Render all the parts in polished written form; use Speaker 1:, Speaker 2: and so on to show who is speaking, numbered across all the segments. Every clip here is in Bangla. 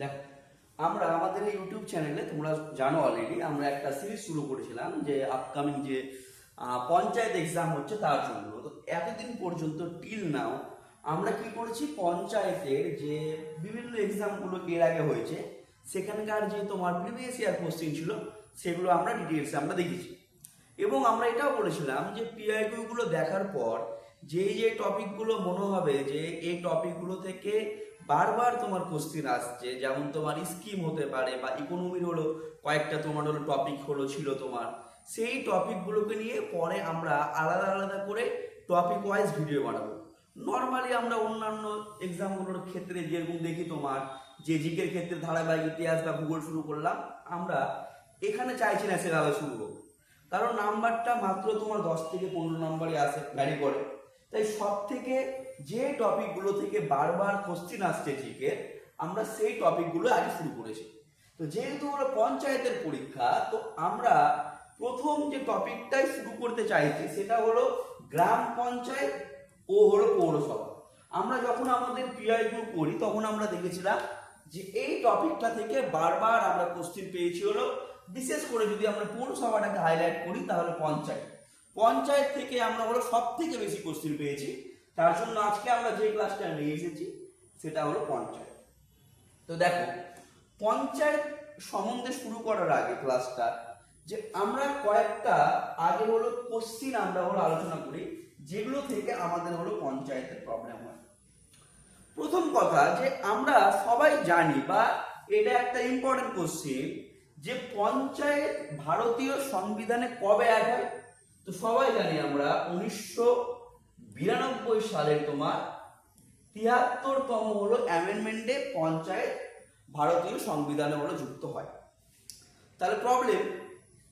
Speaker 1: দেখো, আমরা আমাদের এই ইউটিউব চ্যানেলে তোমরা জানো অলরেডি আমরা একটা সিরিজ শুরু করেছিলাম যে আপকামিং যে পঞ্চায়েত এক্সাম হচ্ছে তার জন্য। তো এতদিন পর্যন্ত টিল নাও আমরা কি করেছি, পঞ্চায়েতের যে বিভিন্ন এক্সামগুলো এর আগে হয়েছে সেখানকার যে তোমার প্রিভিয়াস ইয়ার কোশ্চেন ছিল সেগুলো আমরা ডিটেলসে আমরা দেখেছি। এবং আমরা এটাও বলেছিলাম যে পিআইকিউ গুলো দেখার পর যে টপিকগুলো মনে হবে যে এই টপিকগুলো থেকে বারবার তোমার কোশ্চেন আসছে, যেমন তোমার স্কিম হতে পারে বা ইকোনমির হলো কয়েকটা তোমার হলো টপিক হলো ছিল তোমার, সেই টপিকগুলোকে নিয়ে পরে আমরা আলাদা আলাদা করে টপিক ওয়াইজ ভিডিও বানাবো। নর্মালি আমরা অন্যান্য এক্সামগুলোর ক্ষেত্রে যেরকম দেখি তোমার যে জিকের ক্ষেত্রে ধারাবাহিক ইতিহাস বা ভূগোল শুরু করলাম, আমরা এখানে চাইছি না সেভাবে শুরু হোক, কারণ নাম্বারটা মাত্র তোমার 10 থেকে 15 নম্বরে আসে, ভ্যারি করে। তাই সব থেকে যে টপিকগুলো থেকে বারবার কোশ্চিন আসছে জিকে, আমরা সেই টপিকগুলো আগে শুরু করেছি। তো যেহেতু হলো পঞ্চায়েতের পরীক্ষা, তো আমরা প্রথম যে টপিকটাই শুরু করতে চাইছি সেটা হলো গ্রাম পঞ্চায়েত ও হলো পৌরসভা। আমরা যখন আমাদের পিআইকিউ করি তখন আমরা দেখেছিলাম যে এই টপিকটা থেকে বারবার আমরা কোশ্চিন পেয়েছি হলো, বিশেষ করে যদি আমরা পৌরসভাটাকে হাইলাইট করি তাহলে পঞ্চায়েত পঞ্চায়েত থেকে আমরা হলো সব থেকে বেশি কোশ্চিন পেয়েছি। তার জন্য আজকে আমরা যে ক্লাসটা নিয়ে এসেছি সেটা হলো পঞ্চায়েত। তো দেখো, পঞ্চায়েত সম্বন্ধে শুরু করার আগে ক্লাসটা যে আমরা কয়েকটা আগে হলো কোশ্চিন আমরা হলো আলোচনা করি যেগুলো থেকে আমাদের হলো পঞ্চায়েতের প্রবলেম হয়। প্রথম কথা যে আমরা সবাই জানি বা এটা একটা ইম্পর্টেন্ট কোশ্চিন যে পঞ্চায়েত ভারতীয় সংবিধানে কবে অ্যাড হয়। তো সবাই জানি আমরা 1992 সালের তোমার 73তম হলো অ্যামেন্ডমেন্টে পঞ্চায়েত ভারতীয় সংবিধানে হলো যুক্ত হয়। তাহলে প্রবলেম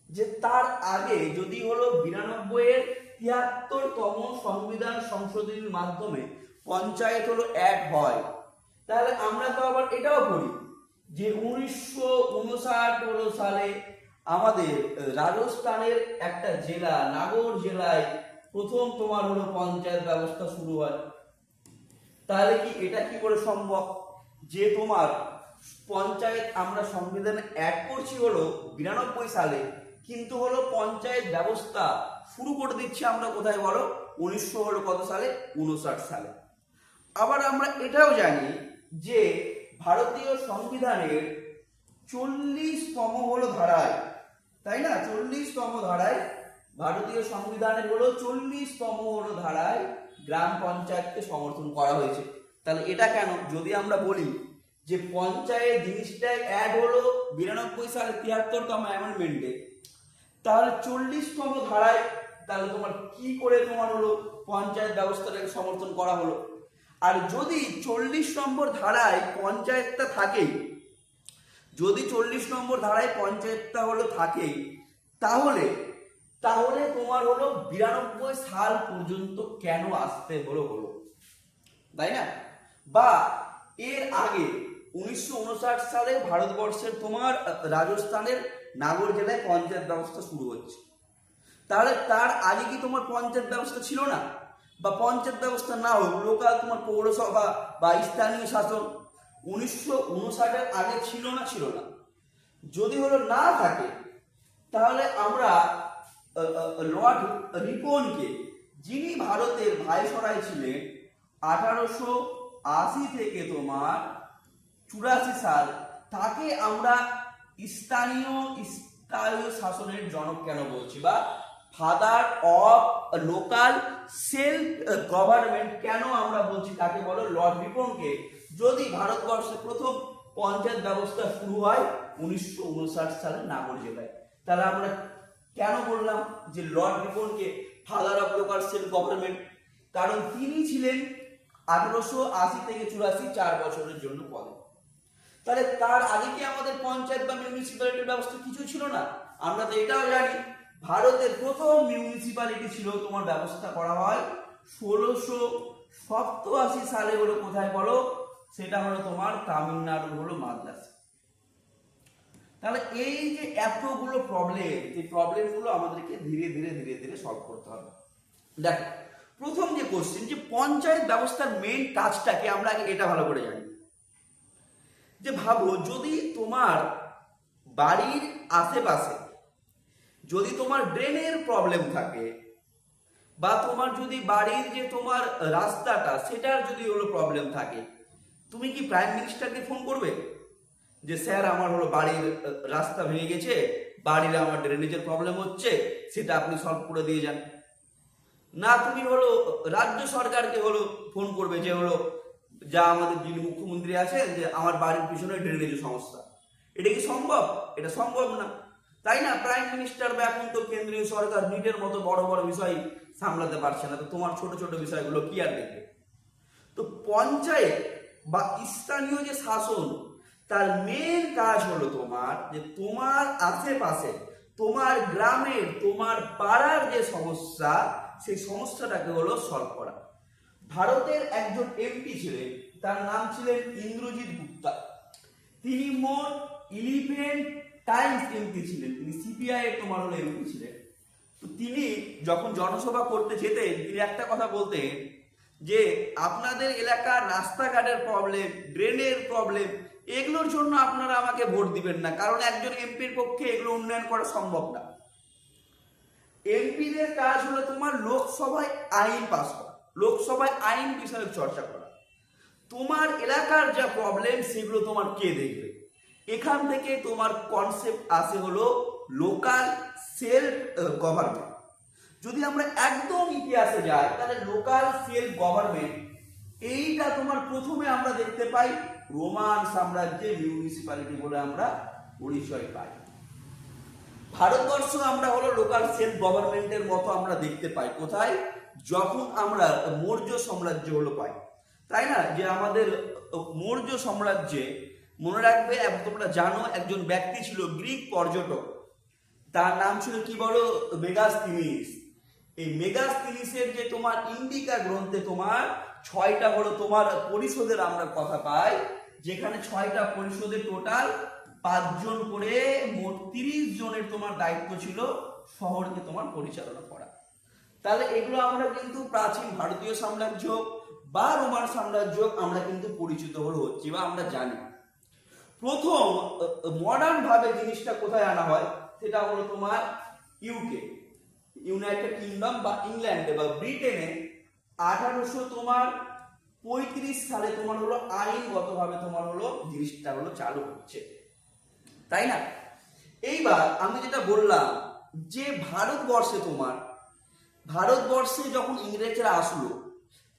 Speaker 1: যে তার আগে যদি হলো 92 এর 73তম সংবিধান সংশোধনীর মাধ্যমে পঞ্চায়েত হলো অ্যাড হয়, তাহলে আমরা তো আবার এটাও করি যে 1959 সালে আমাদের রাজস্থানের একটা জেলা নাগর জেলায় প্রথম তোমার হলো পঞ্চায়েত ব্যবস্থা শুরু হয়। তাহলে কি এটা কি করে সম্ভব যে তোমার পঞ্চায়েত আমরা সংবিধানে অ্যাড করছি হলো 92 সালে, কিন্তু হলো পঞ্চায়েত ব্যবস্থা শুরু করে দিচ্ছি আমরা কোথায় বলো, 1900 হলো কত সালে, 59 সালে। আবার আমরা এটাও জানি যে ভারতীয় সংবিধানের 40তম হলো ধারায়, তাই না, 40তম ধারায় ভারতীয় সংবিধানের হলো 40তম হলো ধারায় গ্রাম পঞ্চায়েতকে সমর্থন করা হয়েছে। তাহলে এটা কেন, যদি আমরা বলি যে পঞ্চায়েত জিনিসটাই অ্যাড হলো 92 সালে 73তম অ্যামেন্ডমেন্টে, তাহলে 40তম ধারায় তাহলে তোমার কি করে তোমার হলো পঞ্চায়েত ব্যবস্থাটাকে সমর্থন করা হলো। আর যদি 40 নম্বর ধারায় পঞ্চায়েতটা থাকে, যদি 40 নম্বর ধারায় পঞ্চায়েতটা হলো থাকে, তাহলে তাহলে তোমার হলো 92 সাল পর্যন্ত কেন আসতে হলো, তাই না? বা এর আগে 1959 সালে ভারতবর্ষের তোমার রাজস্থানের নাগর জেলায় পঞ্চায়েত ব্যবস্থা শুরু হচ্ছে, তাহলে তার আগে কি তোমার পঞ্চায়েত ব্যবস্থা ছিল না? বা পঞ্চায়েত ব্যবস্থা না হোক লোকাল তোমার পৌরসভা বা স্থানীয় শাসন 1959 আগে ছিল না? ছিল না। যদি হলো না থাকে তাহলে আমরা লর্ড রিপনকে, যিনি ভারতের ভাইসরয় ছিলেন 1880 থেকে তোমার 84 সাল, তাকে আমরা স্থানীয় স্থানীয় শাসনের জনক কেন বলছি, বা father of local self government কেন আমরা বলছি তাকে বলো, লর্ড রিপনকে। যদি ভারতবর্ষে প্রথম পঞ্চায়েত ব্যবস্থা শুরু হয় 1959 সালে নাগর জেলায়, তাহলে আমরা কেন বললাম যে লর্ড রিপনকে father of local self government, কারণ তিনি ছিলেন 1880 থেকে 84 4 বছরের জন্য পদে। তাহলে তার আগে কি আমাদের পঞ্চায়েত বা মিউনিসিপ্যালিটির ব্যবস্থা কিছু ছিল না? আমরা তো এটাও জানি ভারতের প্রথম মিউনিসিপ্যালিটি ছিল তোমার ব্যবস্থা করা হয় 1687 সালে হলো কোথায় বলো, সেটা হলো তোমার তামিলনাড়ু হলো মাদ্রাজ। তাহলে এই যে এতগুলো প্রবলেম, এই প্রবলেমগুলো আমাদেরকে ধীরে ধীরে ধীরে ধীরে সলভ করতে হবে। দেখো, প্রথম যে কোশ্চেন যে পঞ্চায়েত ব্যবস্থার মেইন কাজটাকে, আমরা আগে এটা ভালো করে জানি যে ভাবো যদি তোমার বাড়ির আশেপাশে যদি তোমার ড্রেনের প্রবলেম থাকে, বা তোমার যদি বাড়ির যে তোমার রাস্তাটা সেটার যদি হলো প্রবলেম থাকে, তুমি কি প্রাইম মিনিস্টারকে ফোন করবে যে স্যার আমার হলো বাড়ির রাস্তা ভেঙে গেছে, বাড়ির আমার ড্রেনেজের প্রবলেম হচ্ছে, সেটা আপনি সলভ করে দিয়ে যান? না, তুমি হলো রাজ্য সরকারকে হলো ফোন করবে যে হলো যা আমাদের যিনি মুখ্যমন্ত্রী আছেন যে আমার বাড়ির পিছনে ড্রেনেজের সমস্যা। এটা কি সম্ভব? এটা সম্ভব না, তাই না? প্রাইম মিনিস্টার বা এখন তো কেন্দ্রীয় সরকার নিজের মতো বড় বড় বিষয় সামলাতে পারছে না, তো তোমার ছোট ছোট বিষয়গুলো কি আর দেখবে? তো পঞ্চায়েত বা স্থানীয় যে শাসন, তার মেন কাজ হলো তোমার যে তোমার আশেপাশে তোমার গ্রামের তোমার পাড়ার যে সমস্যা, সেই সমস্যাটাকে হলো সলভ করা। ভারতের একজন এমপি ছিলেন, তার নাম ছিলেন ইন্দ্রজিৎ গুপ্তা। তিনি মোট 11 টাইমস এমপি ছিলেন, তিনি সিপিআই এর তোমার হলো এমপি ছিলেন। তো তিনি যখন জনসভা করতে যেতেন, তিনি একটা কথা বলতেন যে আপনাদের এলাকার রাস্তাঘাটের প্রবলেম, ড্রেনের প্রবলেম, এগুলোর জন্য আপনারা আমাকে ভোট দিবেন না, কারণ একজন এমপির পক্ষে এগুলো উন্নয়ন করা সম্ভব না। এমপিদের কাজ হলো তোমার লোকসভায় আইন পাস করা, লোকসভায় আইন বিষয়ক চর্চা করা। তোমার এলাকার যা প্রবলেম সেগুলো তোমার কে দেখবে? এখান থেকে তোমার কনসেপ্ট আসে হলো লোকাল সেলফ গভর্নমেন্ট। যদি আমরা একদম ইতিহাসে যাই, তাহলে লোকাল সেলফ গভর্নমেন্ট এইটা তোমার প্রথমে আমরা দেখতে পাই রোমান সাম্রাজ্যে মিউনিসিপ্যালিটি বলে আমরা পরিচয় পাই। ভারতবর্ষ আমরা হলো লোকাল সেলফ গভর্নমেন্টের মতো আমরা দেখতে পাই কোথায়? যখন আমরা মৌর্য সাম্রাজ্য হলো পাই, তাই না? যে আমাদের মৌর্য সাম্রাজ্যে মনে রাখবে, তোমরা জানো একজন ব্যক্তি ছিল গ্রিক পর্যটক, তার নাম ছিল কি বলো? মেগাস্থিনিস। এই মেগাস্থিনিসের যে তোমার ইন্ডিকা গ্রন্থে তোমার 6টা হলো তোমার পরিষদের আমরা কথা পাই, যেখানে 6টা পরিষদের টোটাল 5 জন করে মোট 30 জনের তোমার দায়িত্ব ছিল শহরকে তোমার পরিচালনা করা। তাহলে এগুলো আমরা কিন্তু প্রাচীন ভারতীয় সাম্রাজ্য বা রোমান সাম্রাজ্য আমরা কিন্তু পরিচিত হলো হচ্ছি বা আমরা জানি। প্রথম মডার্ন ভাবে জিনিসটা কোথায় আনা হয়, সেটা হলো তোমার ইউকে, ইউনাইটেড কিংডম বা ইংল্যান্ডে বা ব্রিটেনে 1835 সালে তোমার হলো আইনগতভাবে তোমার হলো জিনিসটা হলো চালু হচ্ছে, তাই না? এইবার আমি যেটা বললাম যে ভারতবর্ষে যখন ইংরেজরা আসলো,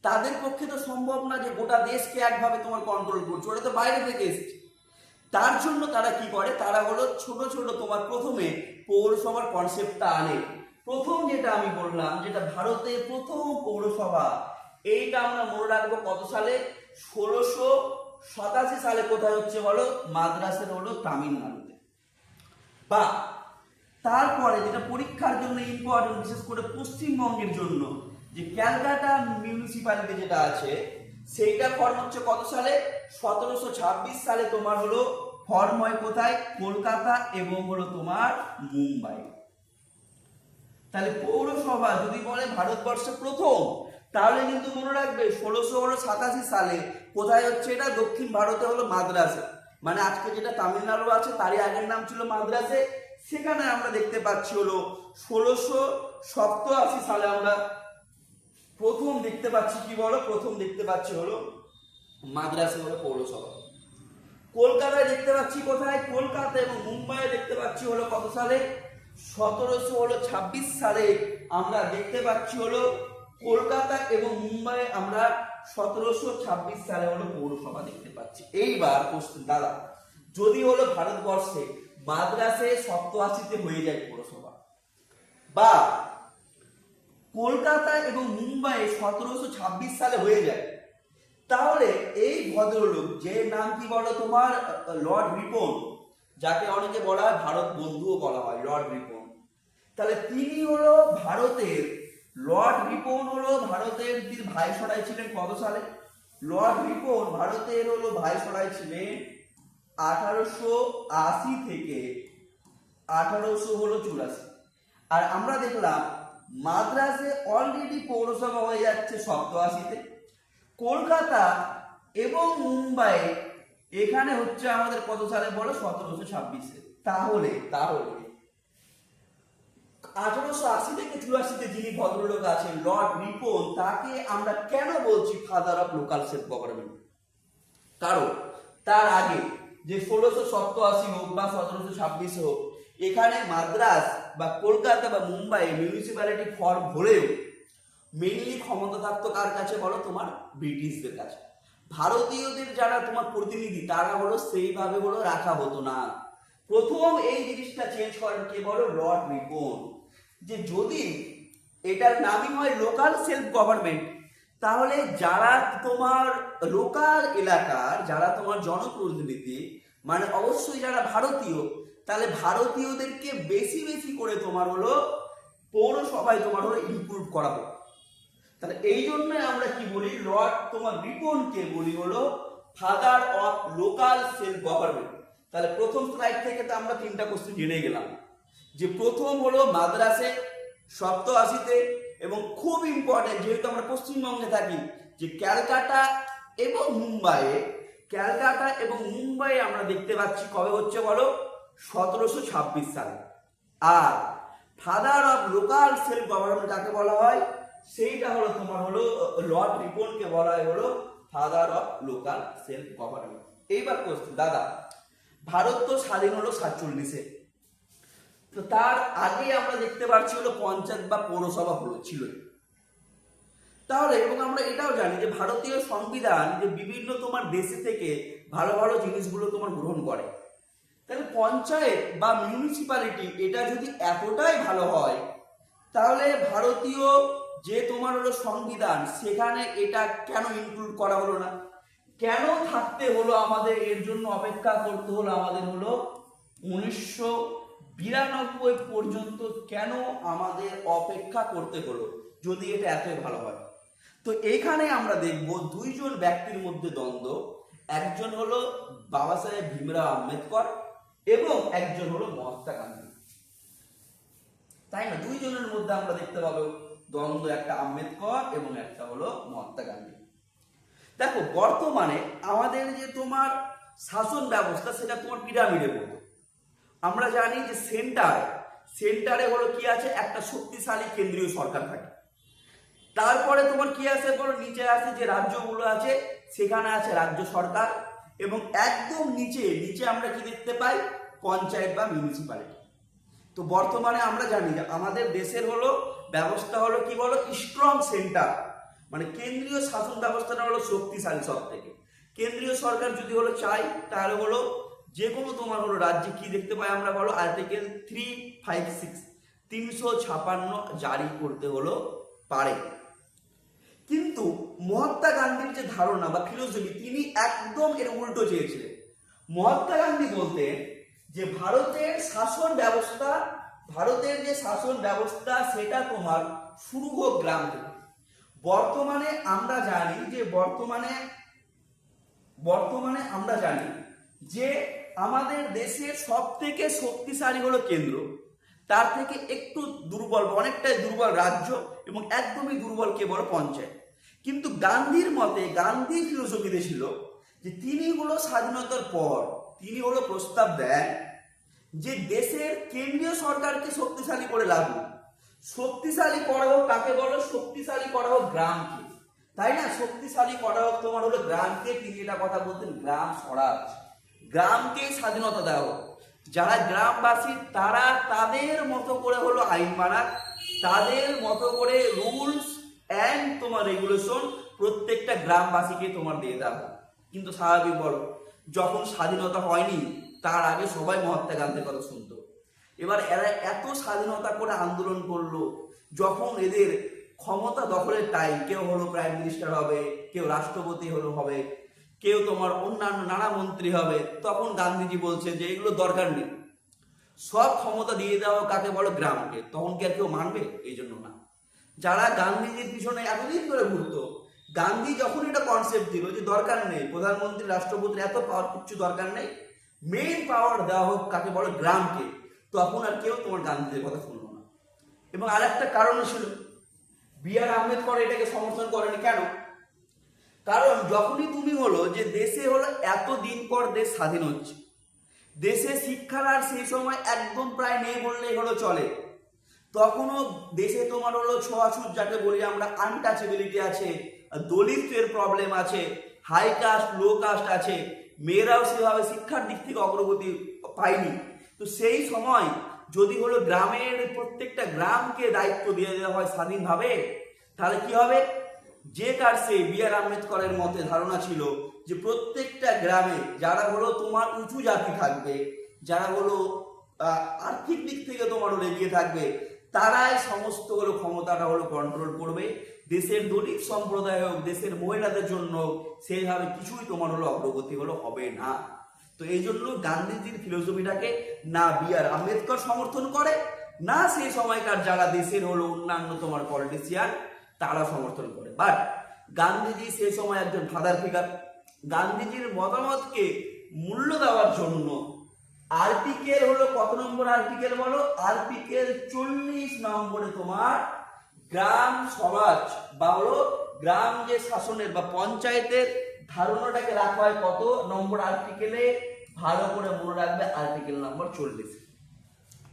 Speaker 1: তাদের পক্ষে তো সম্ভব না যে গোটা দেশকে একভাবে তোমার কন্ট্রোল করছে, ওরা তো বাইরে থেকে এসছে। তার জন্য তারা কি করে, তারা হলো ছোট ছোট তোমার প্রথমে পৌরসভার কনসেপ্টটা আনে। প্রথম যেটা আমি বললাম, যেটা ভারতের প্রথম পৌরসভা, এইটা আমরা মনে রাখবো কত সালে? 1687 সালে। কোথায় হচ্ছে বলো? মাদ্রাসের হলো তামিলনাড়ুতে। বা তারপরে যেটা পরীক্ষার জন্য ইম্পর্টেন্ট, বিশেষ করে পশ্চিমবঙ্গের জন্য, যে ক্যালকাটা মিউনিসিপ্যালিটি যেটা আছে, সেইটা ফর্ম হচ্ছে কত সালে? 1726 সালে তোমার হলো ফর্ম হয় কোথায়? কলকাতা এবং হলো তোমার মুম্বাই। তাহলে পৌরসভা যদি বলে ভারতবর্ষে প্রথম, তাহলে কিন্তু মনে রাখবে 1687 সালে কোথায় হচ্ছে এটা? দক্ষিণ ভারতে হলো মাদ্রাসে, মানে আজকে যেটা তামিলনাড়ু আছে তারই আগের নাম ছিল মাদ্রাসে। সেখানে আমরা দেখতে পাচ্ছি হলো 1687 সালে আমরা প্রথম দেখতে পাচ্ছি কি বলো? প্রথম দেখতে পাচ্ছি হলো মাদ্রাসে হলো পৌরসভা। কলকাতায় দেখতে পাচ্ছি কোথায়? কলকাতা এবং মুম্বাইয়ে দেখতে পাচ্ছি হলো কত সালে? 1726 সালে আমরা দেখতে পাচ্ছি হলো কলকাতা এবং মুম্বাইয়ে আমরা 1726 সালে হলো পৌরসভা দেখতে পাচ্ছি। এইবার প্রশ্ন দাদা, যদি হলো ভারতবর্ষে মাদ্রাসে 87-তে হয়ে যায় পৌরসভা, বা কলকাতা এবং মুম্বাইয়ে 1726 সালে হয়ে যায়, তাহলে এই ভদ্রলোক যে নাম কি বলো তোমার? লর্ড রিপন, যাকে অনেকে বলা হয় ভারত বন্ধুও বলা হয়, লর্ড রিপন। তাহলে তিনি হলো ভারতের, লর্ড রিপন হলো ভারতের ভাইসরয় ছিলেন কত সালে? লর্ড রিপন ভারতের হলো ভাইসরয় ছিলেন 1880 থেকে 1884। আর আমরা দেখলাম মাদ্রাসে অলরেডি পৌরসভা হয়ে যাচ্ছে 87-তে। কলকাতা এবং মুম্বাই এখানে হচ্ছে আমাদের কত সালে বলো 1726-এ। তাহলে তাহলে 1880 থেকে 84-তে যিনি ভদ্রলোক আছেন লর্ড রিপন, তাকে আমরা কেন বলছি father of local self government? কারণ তার আগে যে 1687 হোক বা 1726 হোক, এখানে মাদ্রাস বা কলকাতা বা মুম্বাই মিউনিসিপ্যালিটি ফর্ম ভরেও মেইনলি ক্ষমতা থাকতো কার কাছে বলো? তোমার ব্রিটিশদের কাছে। ভারতীয়দের যারা তোমার প্রতিনিধি তারা হলো সেইভাবে হলো রাখা হতো না। প্রথম এই জিনিসটা চেঞ্জ করেন কে বলো? লর্ড রিপন। যে যদি এটার নামই হয় লোকাল সেলফ গভর্নমেন্ট, তাহলে যারা তোমার লোকাল এলাকার যারা তোমার জনপ্রতিনিধি, মানে অবশ্যই যারা ভারতীয়, তাহলে ভারতীয়দেরকে বেশি বেশি করে তোমার হলো পৌরসভায় তোমার হলো ইনক্লুড করা হোক। তাহলে এই জন্য আমরা কি বলি? লর্ড তোমার রিপনকে বলি হলো father of local self government. তাহলে প্রথম স্লাইড থেকে তো আমরা 3টা কোশ্চেন জেনে গেলাম। যে প্রথম হলো মাদ্রাসে 87-তে, এবং খুব ইম্পর্টেন্ট যেহেতু আমরা পশ্চিমবঙ্গে থাকি, যে ক্যালকাটা এবং মুম্বাইয়ে আমরা দেখতে পাচ্ছি কবে হচ্ছে বলো? 1726 সালে। আর father of local self government যাকে বলা হয় সেইটা হলো তোমার হলো লর্ড রিপনকে বলা হয় হলো father of local self government. এইবার কোশ্চেন, দাদা ভারত তো স্বাধীন হলো 47-এ, তো তার আগে আমরা দেখতে পাচ্ছি হলো পঞ্চায়েত বা পৌরসভা হলো ছিল। তাহলে এবং আমরা এটাও জানি যে ভারতীয় সংবিধান যে বিভিন্ন তোমার দেশে থেকে ভালো ভালো জিনিসগুলো তোমার গ্রহণ করে। তাহলে পঞ্চায়েত বা মিউনিসিপ্যালিটি এটা যদি এতটাই ভালো হয়, তাহলে ভারতীয় যে তোমার হলো সংবিধান সেখানে এটা কেন ইনক্লুড করা হলো না? কেন থাকতে হলো আমাদের? এর জন্য অপেক্ষা করতে হলো আমাদের হলো 1992 পর্যন্ত। কেন আমাদের অপেক্ষা করতে হলো যদি এটা এতই ভালো হয়? তো এখানে আমরা দেখব দুইজন ব্যক্তির মধ্যে দ্বন্দ্ব। একজন হলো বাবা সাহেব ভীমরাও আম্বেদকর এবং একজন হলো মহাত্মা গান্ধী, তাই না? দুইজনের মধ্যে আমরা দেখতে পাবো দ্বন্দ্ব, একটা আম্বেদকর এবং একটা হলো মহাত্মা গান্ধী। দেখো বর্তমানে আমাদের যে তোমার শাসন ব্যবস্থা সেটা তোমার পিরামিডে পড়বে। আমরা জানি যে সেন্টারে হলো কি আছে? একটা শক্তিশালী কেন্দ্রীয় সরকার থাকে। তারপরে তোমার কি আছে বলো? নিচে আছে যে রাজ্যগুলো আছে, সেখানে আছে রাজ্য সরকার, এবং একদম নিচে আমরা কি দেখতে পাই? পঞ্চায়েত বা মিউনিসিপ্যালিটি। তো বর্তমানে আমরা জানি যে আমাদের দেশের হলো ব্যবস্থা হলো কি বলো? স্ট্রং সেন্টার, মানে কেন্দ্রীয় শাসন ব্যবস্থাটা হলো শক্তিশালী সব থেকে। কেন্দ্রীয় সরকার যদি হলো চাই, তাহলে হলো যে কোনো তোমার হলো রাজ্যে কি দেখতে পাই আমরা বলো? আর্টিকেল 356 356 জারি করতে হলো পারে। কিন্তু মহাত্মা গান্ধীর যে ধারণা বা ফিলোসফি, তিনি একদম এর উল্টো চেয়েছিলেন। মহাত্মা গান্ধী বলতেন যে ভারতের যে শাসন ব্যবস্থা সেটা তোমার শুরু হোক গ্রাম থেকে। বর্তমানে আমরা জানি যে আমাদের দেশের সব থেকে শক্তিশালী হলো কেন্দ্র, তার থেকে একটু দুর্বল, অনেকটাই দুর্বল রাজ্য, এবং একদমই দুর্বল কে বলো? পঞ্চায়েত। কিন্তু গান্ধীর মতে, গান্ধী ফিলোসফিতে ছিল যে তিনি হলো স্বাধীনতার পর তিনি হলো প্রস্তাব দেন যে দেশের কেন্দ্রীয় সরকারকে শক্তিশালী করে লাভ নেই। শক্তিশালী করা হোক কাকে বলো? শক্তিশালী করা হোক গ্রামকে, তাই না? শক্তিশালী করা হোক তোমার হলো গ্রামকে। তিনি এটা কথা বলতেন, গ্রাম স্বরাজ, গ্রামকে স্বাধীনতা দেওয়া হোক। যারা গ্রামবাসী তারা তাদের মতো করে হলো আইন বানাক, তাদের মতো করে রুলস অ্যান্ড তোমার রেগুলেশন প্রত্যেকটা গ্রামবাসীকে তোমার দিয়ে দেওয়া হোক। কিন্তু স্বাভাবিক বলো, যখন স্বাধীনতা হয়নি তার আগে সবাই মহাত্মা গান্ধীর কথা শুনতো। এবার এরা এত স্বাধীনতা করে আন্দোলন করলো, যখন এদের ক্ষমতা দখলের টাইম, কেউ হলো প্রাইম মিনিস্টার হবে, কেউ রাষ্ট্রপতি হবে, কেউ তোমার অন্যান্য নানা মন্ত্রী হবে, তখন গান্ধীজি বলছে যে এগুলো দরকার নেই, সব ক্ষমতা দিয়ে দেওয়া কাকে বলো? গ্রামকে। তখন কি আর কেউ মানবে? এই জন্য না। যারা গান্ধীজির পিছনে এতদিন ধরে ঘুরতো, গান্ধী যখন এটা কনসেপ্ট দিল যে দরকার নেই প্রধানমন্ত্রী রাষ্ট্রপতির এত পাওয়ার, কিচ্ছু দরকার নেই, মেইন পাওয়ার দেওয়া হোক কাকে বলো? গ্রামকে, তখন আর কেউ তোমার গান্ধীজির কথা শুনলো না। এবং আর একটা কারণ ছিল, বি আর আম্বেদকর এটাকে সমর্থন করেনি। কেন? কারণ যখনই তুমি হলো যে দেশে হলো এত দিন পর দেশ স্বাধীন হচ্ছে, দেশে শিক্ষার আর সেই সময় একদম প্রায় নেই বললেই হলো চলে, তখনও দেশে তোমার হলো ছোঁয়াছুত যাকে বলি আমরা, আনটাচেবিলিটি আছে, দলিতের প্রবলেম আছে, হাই কাস্ট লো কাস্ট আছে, মেয়েরাও সেভাবে শিক্ষার দিক থেকে অগ্রগতি পায়নি। তো সেই সময় যদি হলো গ্রামের প্রত্যেকটা গ্রামকে দায়িত্ব দিয়ে দেওয়া হয় স্বাধীনভাবে, তাহলে কি হবে, যে কার সেই বি.আর. আম্বেদকরের মতে ধারণা ছিল যে প্রত্যেকটা গ্রামে যারা হলো তোমার উঁচু জাতি থাকবে, যারা হলো আর্থিক দিক থেকে তোমার হলো এগিয়ে থাকবে, তারাই সমস্ত হলো ক্ষমতাটা হলো কন্ট্রোল করবে। দেশের দলিত সম্প্রদায় হোক, দেশের মহিলাদের জন্য সেইভাবে কিছুই তোমার হলো অগ্রগতি হলো হবে না। তো এই জন্য গান্ধীজির ফিলোসফিটাকে না বি.আর. আম্বেদকর সমর্থন করে, না সেই সময়কার যারা দেশের হলো অন্যান্য তোমার পলিটিশিয়ান তারা সমর্থন করে। বাট গান্ধীজি সেই সময় একজন ফাদার ফিগার। গান্ধীজির মতামতকে মূল্য দেওয়ার জন্য আর্টিকেল হলো কত নম্বর আর্টিকেল বলো, আর্টিকেল 40 নম্বরে তোমার গ্রাম সমাজ বা হলো গ্রাম যে শাসনের বা পঞ্চায়েতের ধারণাটাকে রাখা হয় কত নম্বর আর্টিকেলে, ভালো করে মনে রাখবে, আর্টিকেল নম্বর 40।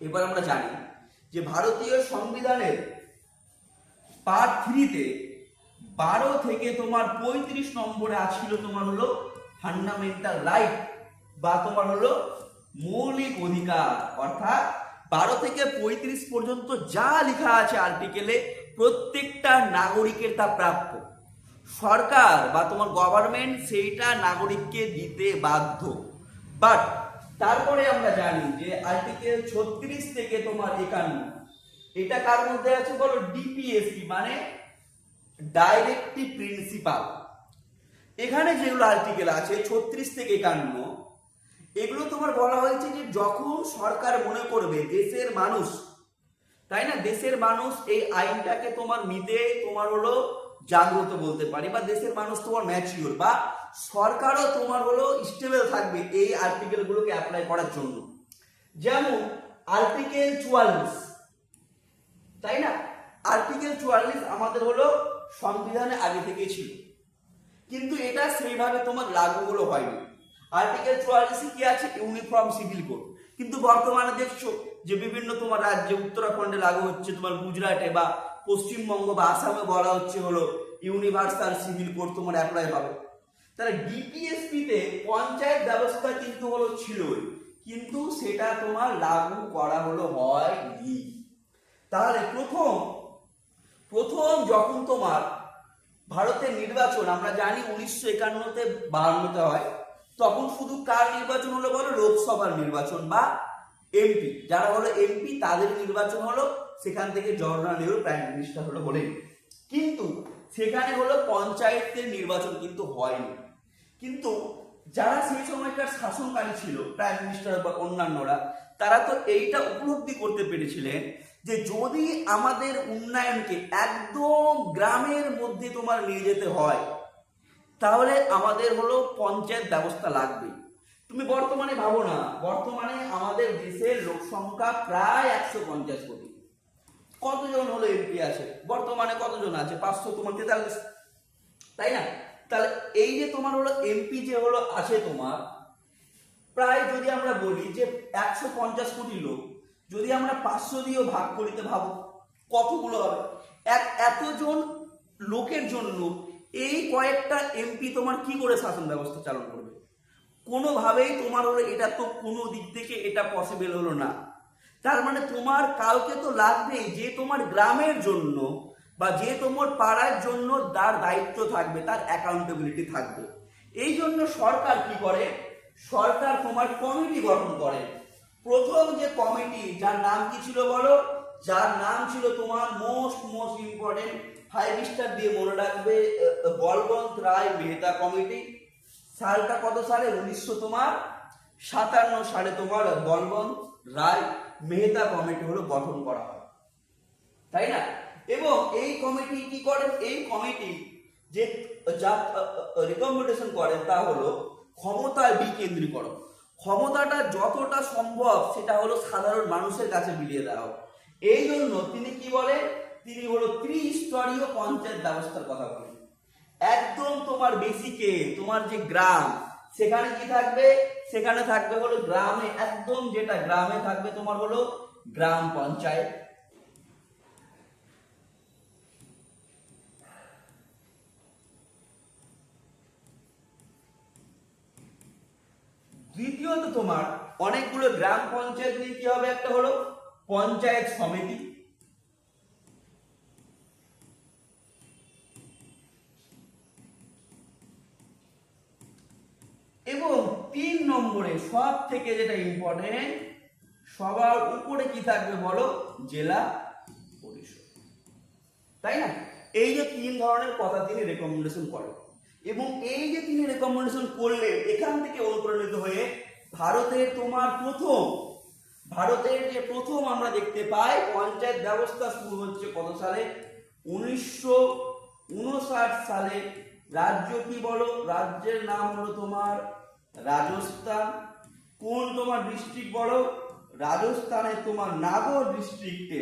Speaker 1: এবার আমরা জানি যে ভারতীয় সংবিধানের পার্ট 3-তে 12 থেকে তোমার 35 নম্বরে আছিল তোমার হলো ফান্ডামেন্টাল রাইট বা তোমার হলো মৌলিক অধিকার। অর্থাৎ 12 থেকে 35 পর্যন্ত যা লেখা আছে আর্টিকেলে প্রত্যেকটা নাগরিকের তা প্রাপ্য, সরকার বা তোমার গভর্নমেন্ট সেইটা নাগরিককে দিতে বাধ্য। বাট তারপরে আমরা জানি যে আর্টিকেল 36 থেকে তোমার 51, এটা কার মধ্যে আছে বলো, ডিপিএসপি মানে ডাইরেক্টিভ প্রিন্সিপাল। এখানে যেগুলো আর্টিকেল আছে 36 থেকে 51, এগুলো তোমার বলা হয়েছে যে যখন সরকার মনে করবে দেশের মানুষ, তাই না, দেশের মানুষ এই আইনটাকে তোমার নিতে তোমার হলো জাগ্রত বলতে পারি, বা দেশের মানুষ তোমার ম্যাচিওর, বা সরকারও তোমার হলো স্টেবল থাকবে এই আর্টিকেল গুলোকে অ্যাপ্লাই করার জন্য। যেমন আর্টিকেল 44, তাই না, আর্টিকেল 44 আমাদের হলো সংবিধানে আগে থেকে ছিল, কিন্তু এটা সেইভাবে তোমার লাগু হলো হয়নি। আর্টিকেল 44 কি আছে, ইউনিফর্ম সিভিল কোড, কিন্তু বর্তমানে দেখছো যে বিভিন্ন তোমার রাজ্যে, উত্তরাখণ্ডে লাগু হচ্ছে, তোমার গুজরাটে বা পশ্চিমবঙ্গ বা আসামে বলা হচ্ছে হলো ইউনিভার্সাল সিভিল কোড তোমার অ্যাপ্লাই হবে। তাহলে ডিপিএসপি তে পঞ্চায়েত ব্যবস্থা কিন্তু হলো ছিলই, কিন্তু সেটা তোমার লাগু করা হলো হয়নি। তাহলে প্রথম যখন তোমার ভারতের নির্বাচন আমরা জানি 1951-তে 52-তে হয়, তখন শুধু কার নির্বাচন হলো বলো, লোকসভার নির্বাচন বা এমপি, যারা হলো এমপি তাদের নির্বাচন হলো, সেখান থেকে জওহরলাল নেহরু প্রাইম মিনিস্টার হলো বলেন। কিন্তু সেখানে হলো পঞ্চায়েতের নির্বাচন কিন্তু হয়নি। কিন্তু যারা সেই সময়কার শাসনকারী ছিল, প্রাইম মিনিস্টার বা অন্যান্যরা, তারা তো এইটা উপলব্ধি করতে পেরেছিলেন যে যদি আমাদের উন্নয়নকে একদম গ্রামের মধ্যে তোমার নিয়ে যেতে হয়, তাহলে আমাদের হলো পঞ্চায়েত ব্যবস্থা লাগবে। তুমি বর্তমানে ভাবো না, বর্তমানে আমাদের দেশের লোক সংখ্যা প্রায় 150 কোটি। কতজন হলো এমপি আছে বর্তমানে, কতজন আছে, 543, তাই না? তাহলে এই যে তোমার হলো এমপি যে হলো আছে তোমার, প্রায় যদি আমরা বলি যে 150 কোটি লোক, যদি আমরা 500 দিয়েও ভাগ করিতে ভাবো কতগুলো হবে। এতজন লোকের জন্য এই কয়েকটা এমপি তোমার কি করে শাসন ব্যবস্থা চালন করবে? কোনোভাবেই তোমার হলো এটা তো কোনো দিক থেকে এটা পসিবল হলো না। তার মানে তোমার কাউকে তো লাগবেই যে তোমার গ্রামের জন্য বা যে তোমার পাড়ার জন্য তার দায়িত্ব থাকবে, তার অ্যাকাউন্টেবিলিটি থাকবে। এই জন্য সরকার কি করে, সরকার তোমার কমিটি গঠন করে। প্রথম যে কমিটি, যার নাম কি ছিল বলো, যার নাম ছিল তোমার মোস্ট ইম্পর্টেন্ট, 5 স্টার দিয়ে মনে রাখবে, বলবন্ত রায় মেহতা কমিটি। সালটা কত সালে, 1957 সালে তোমার বলবন্ত রায় মেহতা কমিটি হলো গঠন করা হয়, তাই না? এবং এই কমিটি কি করেন, এই কমিটি যে যা রিকমেন্ডেশন করেন তা হলো ক্ষমতার বিকেন্দ্রীকরণ। ক্ষমতাটা যতটা সম্ভব সেটা হলো সাধারণ মানুষের কাছে বিলিয়ে দেওয়া হয়। এই জন্য তিনি কি বলেন, তিনি হলো ত্রিস্তরীয় পঞ্চায়েত ব্যবস্থার কথা বলেন। একদম তোমার বেসিকে তোমার যে গ্রাম, সেখানে কি থাকবে, সেখানে থাকবে হলো গ্রামে, একদম যেটা গ্রামে থাকবে তোমার হলো গ্রাম পঞ্চায়েত। দ্বিতীয়ত তোমার অনেকগুলো গ্রাম পঞ্চায়েত নিয়ে কি হবে, একটা হলো পঞ্চায়েত সমিতি। এবং 3 নম্বরে সব থেকে যেটা ইম্পর্টেন্ট, সবার উপরে কি থাকবে বলো, জেলা পরিষদ। তাই না? এই যে 3 ধরনের কথা তিনি রেকমেন্ডেশন করেন, এবং এই যে তিনি রেকমেন্ডেশন করলেন, এখান থেকে অনুপ্রাণিত হয়ে ভারতের তোমার ভারতের যে প্রথম আমরা দেখতে পাই পঞ্চায়েত ব্যবস্থা শুরু হচ্ছে কত সালে, 1959 সালে। রাজ্য কি বলো, রাজ্যের নাম হলো তোমার রাজস্থান। কোন তোমার ডিস্ট্রিক্ট বলো, রাজস্থানের তোমার নাগর ডিস্ট্রিক্টে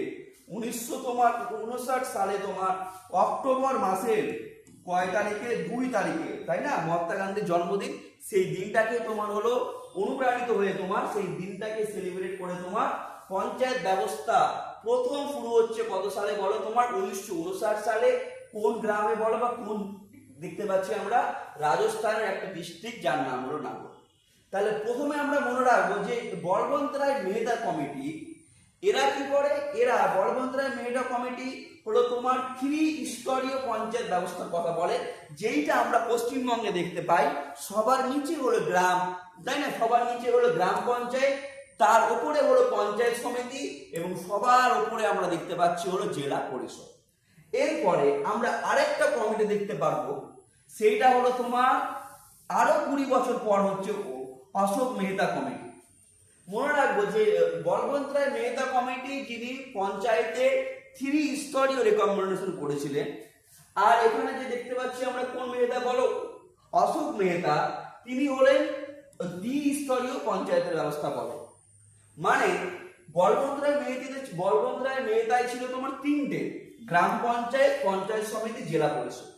Speaker 1: 1959 সালে তোমার অক্টোবর মাসের কয় তারিখে, 2 তারিখে, তাই না, মহাত্মা গান্ধীর জন্মদিন। সেই দিনটাকে তোমার হলো অনুপ্রাণিত হয়ে তোমার সেই দিনটাকে সেলিব্রেট করে তোমার পঞ্চায়েত ব্যবস্থা প্রথম শুরু হচ্ছে কত সালে বলো, তোমার 1959 সালে। কোন গ্রামে বলো, বা কোন দেখতে পাচ্ছি আমরা, রাজস্থানের একটা ডিস্ট্রিক্ট যার নাম হলো নাগর। তাহলে প্রথমে আমরা মনে রাখবো যে বলবন্ত রায় মেহতা কমিটি, এরা কি করে, এরা বলবন্ত রায় মেহতা কমিটি হলো তোমার 3 স্তরীয় পঞ্চায়েত ব্যবস্থার কথা বলে, যেইটা আমরা পশ্চিমবঙ্গে দেখতে পাই। সবার নিচে হলো গ্রাম, তাই না, সবার নিচে হলো গ্রাম পঞ্চায়েত, তার উপরে হলো পঞ্চায়েত সমিতি, এবং সবার উপরে আমরা দেখতে পাচ্ছি হলো জেলা পরিষদ। এরপরে আমরা আরেকটা কমিটি দেখতে পারবো, সেইটা হলো তোমার আরো 20 বছর পর হচ্ছে অশোক মেহতা কমিটি। মনে রাখবো যে বলবন্ত রায় মেহতা কমিটি যিনি পঞ্চায়েতে 3 স্তরীয় রেকমেন্ডেশন করেছিলেন। আর এখানে যে দেখতে পাচ্ছি আমরা কোন মেহতা বলো, অশোক মেহতা, তিনি হলেন 2 স্তরীয় পঞ্চায়েতের ব্যবস্থা বলে। মানে বলবন্ত রায় মেহতায় ছিল তোমার 3টে, গ্রাম পঞ্চায়েত, পঞ্চায়েত সমিতি, জেলা পরিষদ।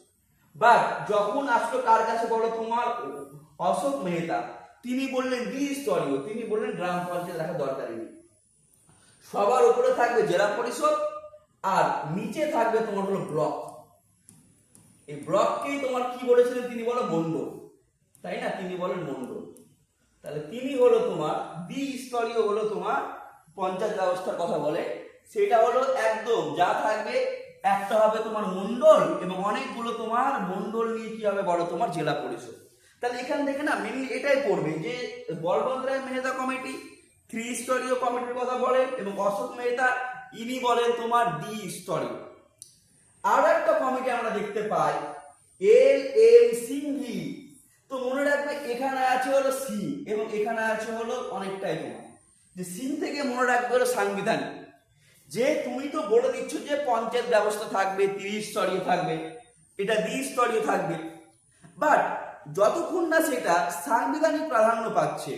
Speaker 1: বাট যখন আসলো কার কাছে বলো, তোমার অশোক মেহতা, তিনি বললেন 2 স্তরীয়, তিনি বললেন গ্রাম পঞ্চায়েত রাখার দরকারই নেই, সবার উপরে থাকবে জেলা পরিষদ, আর নিচে থাকবে তোমার হলো ব্লক। এই ব্লককেই তোমার কি বলেছিলেন তিনি, বলো মন্ডল, তাই না, তিনি বলেন মন্ডল। তাহলে তিনি হলো তোমার 2 স্তরীয় হলো তোমার পঞ্চায়েত ব্যবস্থার কথা বলে, সেটা হলো একদম যা থাকবে, একটা হবে তোমার মন্ডল, এবং অনেকগুলো তোমার মন্ডল নিয়ে কি হবে বলো, তোমার জেলা পরিষদ। তাহলে এখান থেকে না মেনলি এটাই পড়বে যে বলবন্ত রায় মেহতা কমিটি 3 স্তরীয় কমিটির কথা বলেন, এবং অশোক মেহতা ইনি বলেন তোমার 2 স্তরীয়। আর একটা কমিটি আমরা দেখতে পাই LM সিংঘি। তো মনে রাখবে এখানে আছে হলো সি, এবং এখানে আছে হলো অনেকটাই তোমার যে সিং থেকে মনে রাখবে হলো সাংবিধানিক। যে তুমি তো বলে দিচ্ছ যে পঞ্চায়েত ব্যবস্থা থাকবে 30 স্তরীয় থাকবে, এটা 2 স্তরীয় থাকবে, বাট যতক্ষণ না সেটা সাংবিধানিক প্রাধান্য পাচ্ছে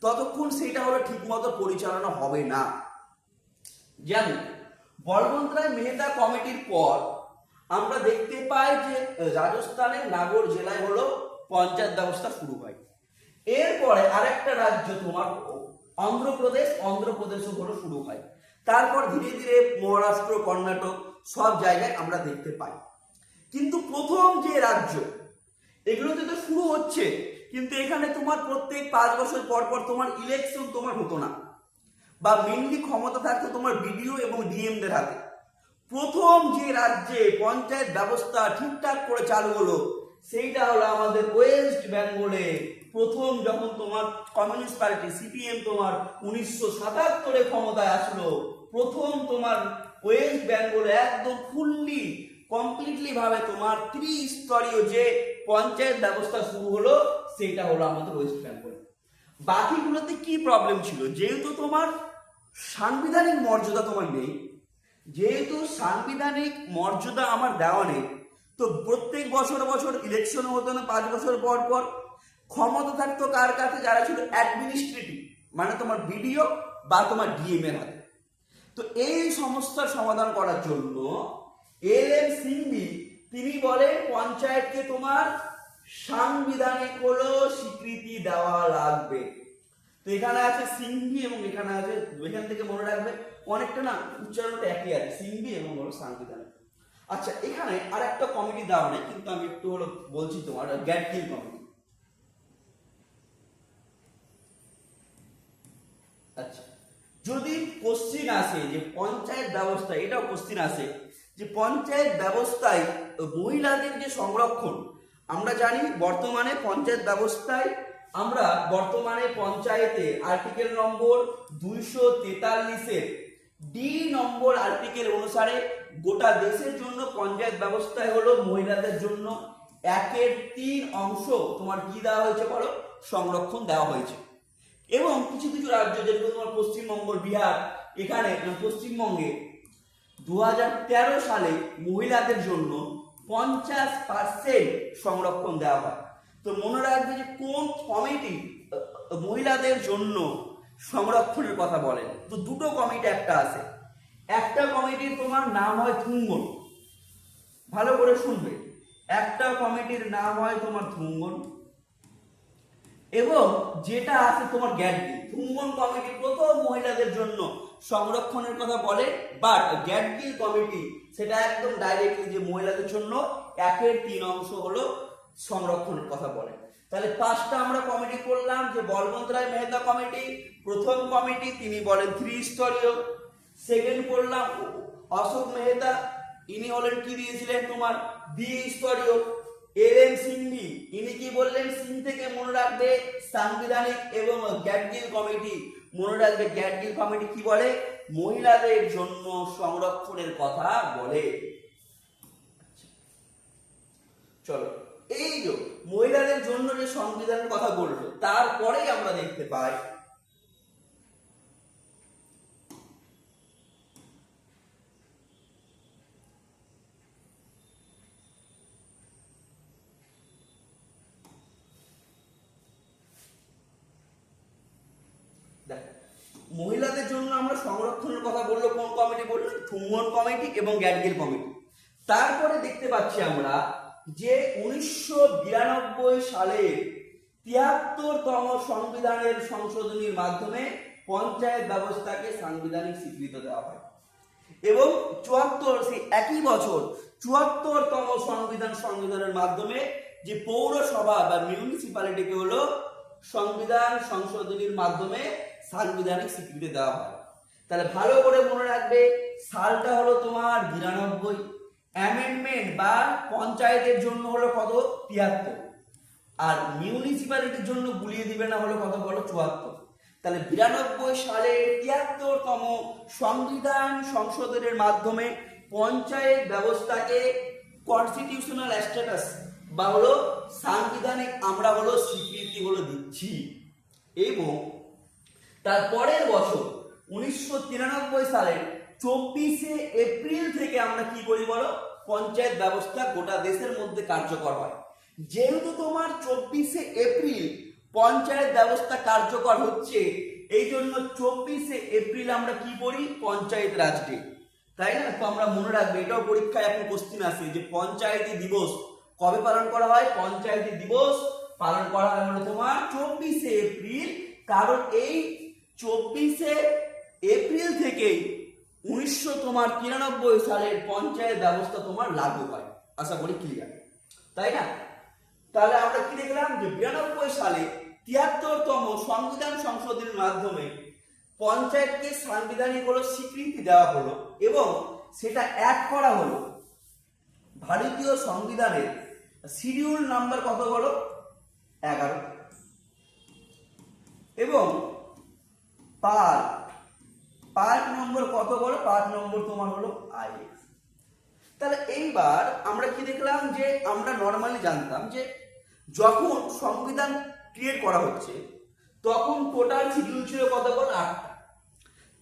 Speaker 1: ততক্ষণ সেটা হলো ঠিকমতো পরিচালনা হবে না। যেমন বলবন্ত রায় মেহতা কমিটির পর আমরা দেখতে পাই যে রাজস্থানের নাগর জেলায় হলো পঞ্চায়েত ব্যবস্থা শুরু হয়। এরপরে আরেকটা রাজ্য তোমার অন্ধ্রপ্রদেশও হলো শুরু হয়। তারপর ধীরে ধীরে মহারাষ্ট্র, কর্ণাটক সব জায়গায় আমরা দেখতে পাই। কিন্তু প্রথম যে রাজ্য, এগুলোতে তো শুরু হচ্ছে, কিন্তু এখানে তোমার প্রত্যেক 5 বছর পর পর তোমার ইলেকশন তোমার হতো না, বা মেনলি ক্ষমতা থাকতো তোমার বিডিও এবং ডিএম দের হাতে। প্রথম যে রাজ্যে পঞ্চায়েত ব্যবস্থা ঠিকঠাক করে চালু হলো সেইটা হলো আমাদের ওয়েস্ট বেঙ্গলে। প্রথম যখন তোমার কমিউনিস্ট পার্টি সিপিএম তোমার 1977-এ ক্ষমতায় আসলো, প্রথম তোমার ওয়েস্ট বেঙ্গলে একদম ফুললি কমপ্লিটলি ভাবে তোমার 3 স্তরীয় যে পঞ্চায়েত ব্যবস্থা শুরু হলো, সেটা হলো আমাদের ওয়েস্ট বেঙ্গল। বাকিগুলোতে কি প্রবলেম ছিল, যেহেতু তোমার সাংবিধানিক মর্যাদা তোমার নেই, যেহেতু সাংবিধানিক মর্যাদা আমার দেওয়া নেই, তো প্রত্যেক বছর বছর ইলেকশন হতো না, 5 বছর পর পর। ক্ষমতা থাকতো কার কাছে, যারা ছিল অ্যাডমিনিস্ট্রেটিভ, মানে তোমার বিডিও বা তোমার ডিএম এর হাতে। তো এই সমস্যার সমাধান করার জন্য LM সিংঘি তিনি বলেন পঞ্চায়েতকে তোমার সাংবিধানিক হলো স্বীকৃতি দেওয়া লাগবে। তো এখানে আছে সিংভি এবং এখানে আছে, এখান থেকে মনে রাখবে অনেকটা না উচ্চারণটা একই আছে, সিংভি এবং হলো সাংবিধানিক। আচ্ছা, এখানে আর একটা কমিটি দেওয়া নেই, কিন্তু আমি একটু হলো বলছি তোমার গ্যাটগিল কমিটি। আচ্ছা, যদি কোশ্চিন আসে যে পঞ্চায়েত ব্যবস্থা, এটাও কোশ্চিন আসে যে পঞ্চায়েত ব্যবস্থায় মহিলাদের যে সংরক্ষণ, আমরা জানি বর্তমানে পঞ্চায়েত ব্যবস্থায় আমরা বর্তমানে পঞ্চায়েতে আর্টিকেল নম্বর 243-এর ডি নম্বর আর্টিকেল অনুসারে গোটা দেশের জন্য পঞ্চায়েত ব্যবস্থায় হলো মহিলাদের জন্য 1/3 অংশ তোমার কি দেওয়া হয়েছে বলো, সংরক্ষণ দেওয়া হয়েছে। এবং কিছু কিছু রাজ্য যেগুলো তোমার পশ্চিমবঙ্গ, বিহার, এখানে পশ্চিমবঙ্গে 2013 সালে মহিলাদের জন্য 50% সংরক্ষণ দেওয়া হয়। তো মনে রাখবে যে কোন কমিটি মহিলাদের জন্য সংরক্ষণের কথা বলেন। তো দুটো কমিটি একটা আছে, একটা কমিটির তোমার নাম হয় থুঙ্গন, ভালো করে শুনবে, একটা কমিটির নাম হয় তোমার থুঙ্গন, এবং যেটা আছে তোমার গ্যাটগিল। থুঙ্গন কমিটি প্রথম মহিলাদের জন্য সংরক্ষণের কথা বলে, বাট গ্যাটগিল কমিটি সেটা একদম ডাইরেক্টলি যে মহিলাদের জন্য 1/3 অংশ হলো সংরক্ষণের কথা বলে। তাহলে 5টা আমরা কমিটি করলাম, যে বলবন্ত রায় মেহতা কমিটি প্রথম কমিটি, তিনি বলেন 3 স্তরীয়। সেকেন্ড করলাম অশোক মেহতা, ইনি হলেন কি দিয়েছিলেন তোমার 2 স্তরীয়। এলএন সিংভি, ইনি কি বললেন, সিং থেকে মনে রাখবে সাংবিধানিক। এবং গ্যাটগিল কমিটি, মনে রাখবে গ্যাটগিল কমিটি কি বলে, মহিলাদের জন্য সংরক্ষণের কথা বলে। চলো, এই যে মহিলাদের জন্য যে সংবিধানের কথা বললো, তারপরেই আমরা দেখতে পাই মহিলাদের জন্য আমরা সংরক্ষণের কথা বললো কোন কমিটি বললাম, থুঙ্গন কমিটি এবং গ্যাটগিল কমিটি। তারপরে দেখতে পাচ্ছি আমরা যে 1992 সালের 73তম সংবিধানের সংশোধনীর মাধ্যমে পঞ্চায়েত ব্যবস্থাকে সাংবিধানিক স্বীকৃতি দেওয়া হয়। এবং 74 সেই একই বছর 74তম সংবিধানের মাধ্যমে যে পৌরসভা বা মিউনিসিপ্যালিটিকে হলো সংবিধান সংশোধনীর মাধ্যমে সাংবিধানিক স্বীকৃতি দেওয়া হয়। তাহলে ভালো করে মনে রাখবে, সালটা হলো তোমার 92, অ্যামেন্ডমেন্ট বা পঞ্চায়েতের জন্য হলো কত, 73, আর মিউনিসিপ্যালিটির জন্য গুলিয়ে দিবে না হলো কত বলো, 74। তাহলে 92 সালে 73তম সংবিধান সংশোধনের মাধ্যমে পঞ্চায়েত ব্যবস্থাকে কনস্টিটিউশনাল স্ট্যাটাস বা হলো সাংবিধানিক আমরা হলো স্বীকৃতি হলো দিচ্ছি। এবং তার পরের বছর 1993 সালের 24শে এপ্রিল থেকে আমরা কি করি বলো, পঞ্চায়েত ব্যবস্থা গোটা দেশের মধ্যে কার্যকর হয়। যেহেতু তোমার 24শে এপ্রিল পঞ্চায়েত ব্যবস্থা কার্যকর হচ্ছে, এই জন্য 24শে এপ্রিল আমরা কি করি, পঞ্চায়েত রাজ ডে, তাই না? তো আমরা মনে রাখবো, এটাও পরীক্ষায় এখন কোশ্চিন আসে যে পঞ্চায়েতি দিবস কবে পালন করা হয়। পঞ্চায়েতি দিবস পালন করা হয় হলো তোমার 24শে এপ্রিল, কারণ এই 24শে এপ্রিল থেকেই 1993 সালের পঞ্চায়েত ব্যবস্থা তোমার লাগু হয়। আশা করি ক্লিয়ার, তাই না? তাহলে আমরা কি দেখলাম যে 92 সালে 73তম সংবিধান সংশোধনের মাধ্যমে পঞ্চায়েতকে সাংবিধানিক হলো স্বীকৃতি দেওয়া হলো, এবং সেটা অ্যাড করা হলো ভারতীয় সংবিধানের শিডিউল নাম্বার কত বলো, 11, এবং পার্ট নম্বর কত বলো, পার্ট নম্বর তোমার হলো IX। তাহলে এইবার আমরা কি দেখলাম যে আমরা নর্মালি জানতাম যে যখন সংবিধান ক্রিয়েট করা হচ্ছে তখন টোটাল শিডিউল ছিল কত বল, 8টা।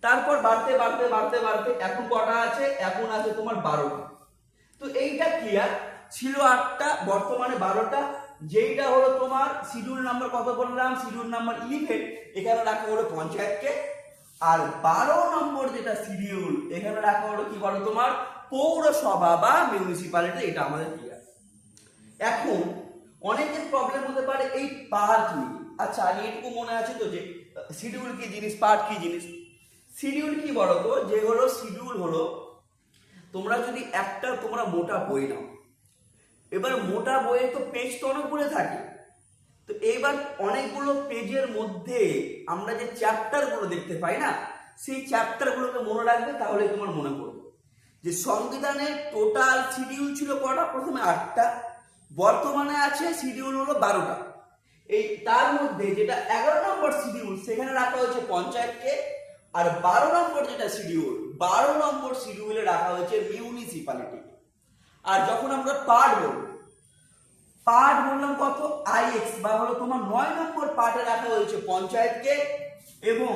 Speaker 1: তারপর বাড়তে বাড়তে বাড়তে বাড়তে এখন কটা আছে, এখন আছে তোমার 12টা। তো এইটা ক্লিয়ার, ছিল 8টা, বর্তমানে 12টা। যেইটা হলো তোমার শিডিউল নাম্বার কত বললাম, শিডিউল নাম্বার 11, এখানে রাখা হলো পঞ্চায়েতকে। আর 12 নম্বর যেটা শিডিউল, এখানে রাখা হলো কি বলো তোমার পৌরসভা বা মিউনিসিপ্যালিটি, এটা আমাদের ক্লিয়ার। এখন অনেকের প্রবলেম হতে পারে এই পার্ট নিয়ে। আচ্ছা, এইটুকু মনে আছে তো যে শিডিউল কি জিনিস, পার্ট কি জিনিস? শিডিউল কি বলো তো? যে হলো শিডিউল হলো, তোমরা যদি তোমরা মোটা বই নাও, এবার মোটা বইয়ে তো পেজ তো অনেকগুলো থাকে, তো এইবার অনেকগুলো পেজের মধ্যে আমরা যে চ্যাপ্টারগুলো দেখতে পাই না, সেই চ্যাপ্টারগুলোকে মনে রাখবে, তাহলে তোমার মনে পড়বে যে সংবিধানের টোটাল শিডিউল ছিল কটা? প্রথমে 8টা, বর্তমানে আছে শিডিউল হলো 12টা। এই তার মধ্যে যেটা 11 নম্বর শিডিউল, সেখানে রাখা হয়েছে পঞ্চায়েতকে, আর 12 নম্বর যেটা শিডিউল, 12 নম্বর শিডিউলে রাখা হয়েছে মিউনিসিপ্যালিটিকে। আর যখন আমরা পার্ট বললাম কত? IX বা হলো তোমার 9 নম্বর পার্টে রাখা হয়েছে পঞ্চায়েতকে, এবং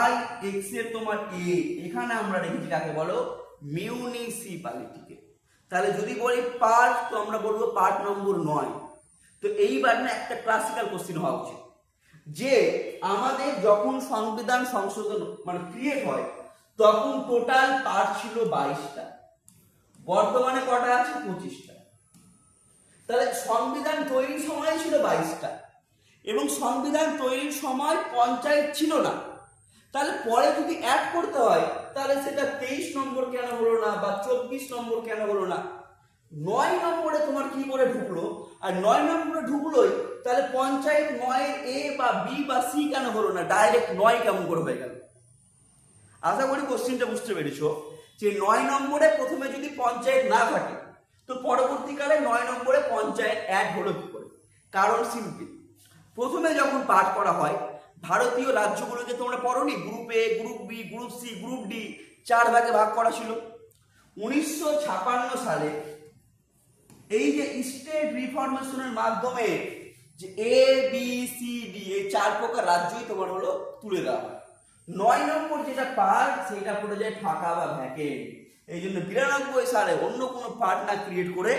Speaker 1: IX এর তোমার এখানে আমরা রেখেছি কাকে বলো? মিউনিসিপ্যালিটিকে। তাহলে যদি বলি পার্ট, তো আমরা বলবো পার্ট নম্বর 9। তো এইবার না একটা ক্লাসিক্যাল কোশ্চেন হওয়া উচিত যে আমাদের যখন সংবিধান সংশোধন মানে ক্রিয়েট হয়, তখন টোটাল পার্ট ছিল 22টা, বর্তমানে কটা আছে? 25টা। তাহলে সংবিধান তৈরির সময় ছিল 22টা, এবং সংবিধান তৈরির সময় পঞ্চায়েত ছিল না। তাহলে পরে যদি অ্যাড করতে হয়, তাহলে সেটা 23 নম্বর কেন হলো না, বা 24 নম্বর কেন হলো না? 9 নম্বরে তোমার কি করে ঢুকলো? আর 9 নম্বরে ঢুকলোই, তাহলে পঞ্চায়েত 9 এ বা বি বা সি কেন হলো না? ডাইরেক্ট 9 কেমন করে হয়ে গেল? আশা করি কোশ্চেনটা বুঝতে পেরেছো যে 9 নম্বরে প্রথমে যদি পঞ্চায়েত না থাকে, তো পরবর্তীকালে 9 নম্বরে পঞ্চায়েত অ্যাড হলো কি করে? কারণ সিম্পল, প্রথমে যখন পাঠ করা হয়, ভারতীয় রাজ্যগুলোকে তোমরা পড়োনি? Group A, group B, group C, group D, 4 ভাগে ভাগ করা ছিল। 1956 সালে এই যে স্টেট রিফরমেশনের মাধ্যমে যে এ বি সি ডি এই 4 প্রকার রাজ্যই তোমার হলো তুলে দেওয়া হয়। 9 নম্বর যেটা পার্ট, সেটা পড়ে যায় ফাঁকা বা ভ্যাকেন্ট। এই জন্য 92 সালে অন্য কোনো পার্ট না ক্রিয়েট করে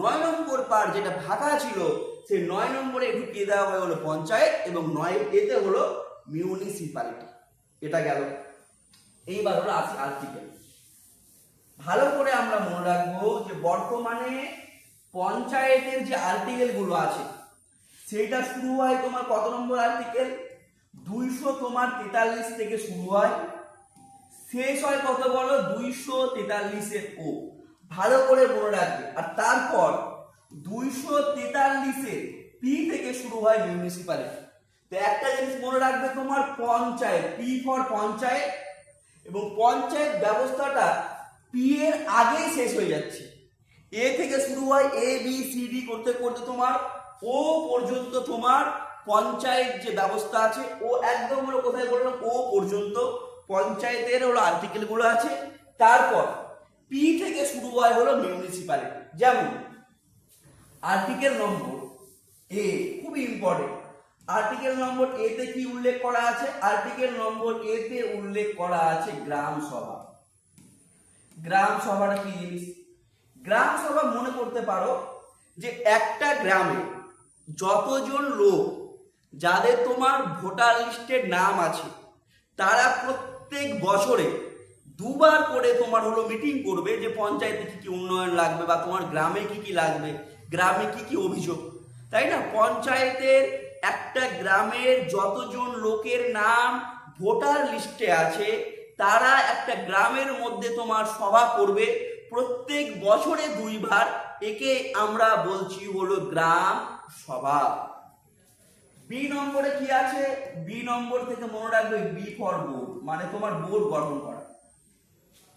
Speaker 1: 9 নম্বর পার্ট যেটা ফাঁকা ছিল, সেই 9 নম্বরে ঢুকিয়ে দেওয়া হয় হলো পঞ্চায়েত, এবং 9 এতে হলো মিউনিসিপ্যালিটি। এটা গেল। এইবার হলো আর্টিকেল। ভালো করে আমরা মনে রাখবো যে বর্তমানে পঞ্চায়েতের যে আর্টিকেল গুলো আছে, সেটা শুরু হয় তোমার কত নম্বর আর্টিকেল? 243 থেকে শুরু হয়, শেষ হয় কত বলো? 243 এর ও। ভালো করে মনে রাখবে। আর তারপর 243 এর পি থেকে শুরু হয় মিউনিসিপ্যালিটি। তো একটা জিনিস মনে রাখবে, তোমার পঞ্চায়েত, পি ফর পঞ্চায়েত, এবং পঞ্চায়েত ব্যবস্থাটা পি এর আগেই শেষ হয়ে যাচ্ছে। এ থেকে শুরু হয়, এ বি সি ডি করতে করতে তোমার ও পর্যন্ত তোমার পঞ্চায়েত যে ব্যবস্থা আছে, ও একদম হলো কোথায় বললাম? ও পর্যন্ত পঞ্চায়েতের হলো আর্টিকেল গুলো আছে। তারপর পি থেকে শুরু হয় হলো মিউনিসিপ্যালিটি। যেমন আর্টিকেল নম্বর এ, খুবই ইম্পর্টেন্ট। আর্টিকেল নম্বর এ তে কি উল্লেখ করা আছে? আর্টিকেল নম্বর এ তে উল্লেখ করা আছে গ্রাম সভা। গ্রাম সভাটা কি জিনিস? গ্রাম সভা মনে করতে পারো যে একটা গ্রামে যতজন লোক যাদের তোমার ভোটার লিস্টের নাম আছে, তারা প্রত্যেক বছরে 2 বার করে তোমার হলো মিটিং করবে যে পঞ্চায়েতে কি কি উন্নয়ন লাগবে, বা তোমার গ্রামে কি কি লাগবে, গ্রামে কি কি অভিযোগ, তাই না? পঞ্চায়েতের একটা গ্রামের যতজন লোকের নাম ভোটার লিস্টে আছে, তারা একটা গ্রামের মধ্যে তোমার সভা করবে প্রত্যেক বছরে 2 বার। একে আমরা বলছি হলো গ্রাম সভা। বি নম্বরে কি আছে? বি নম্বর থেকে মনে রাখবে, বি ফর বোর্ড, মানে তোমার বোর্ড গঠন করা।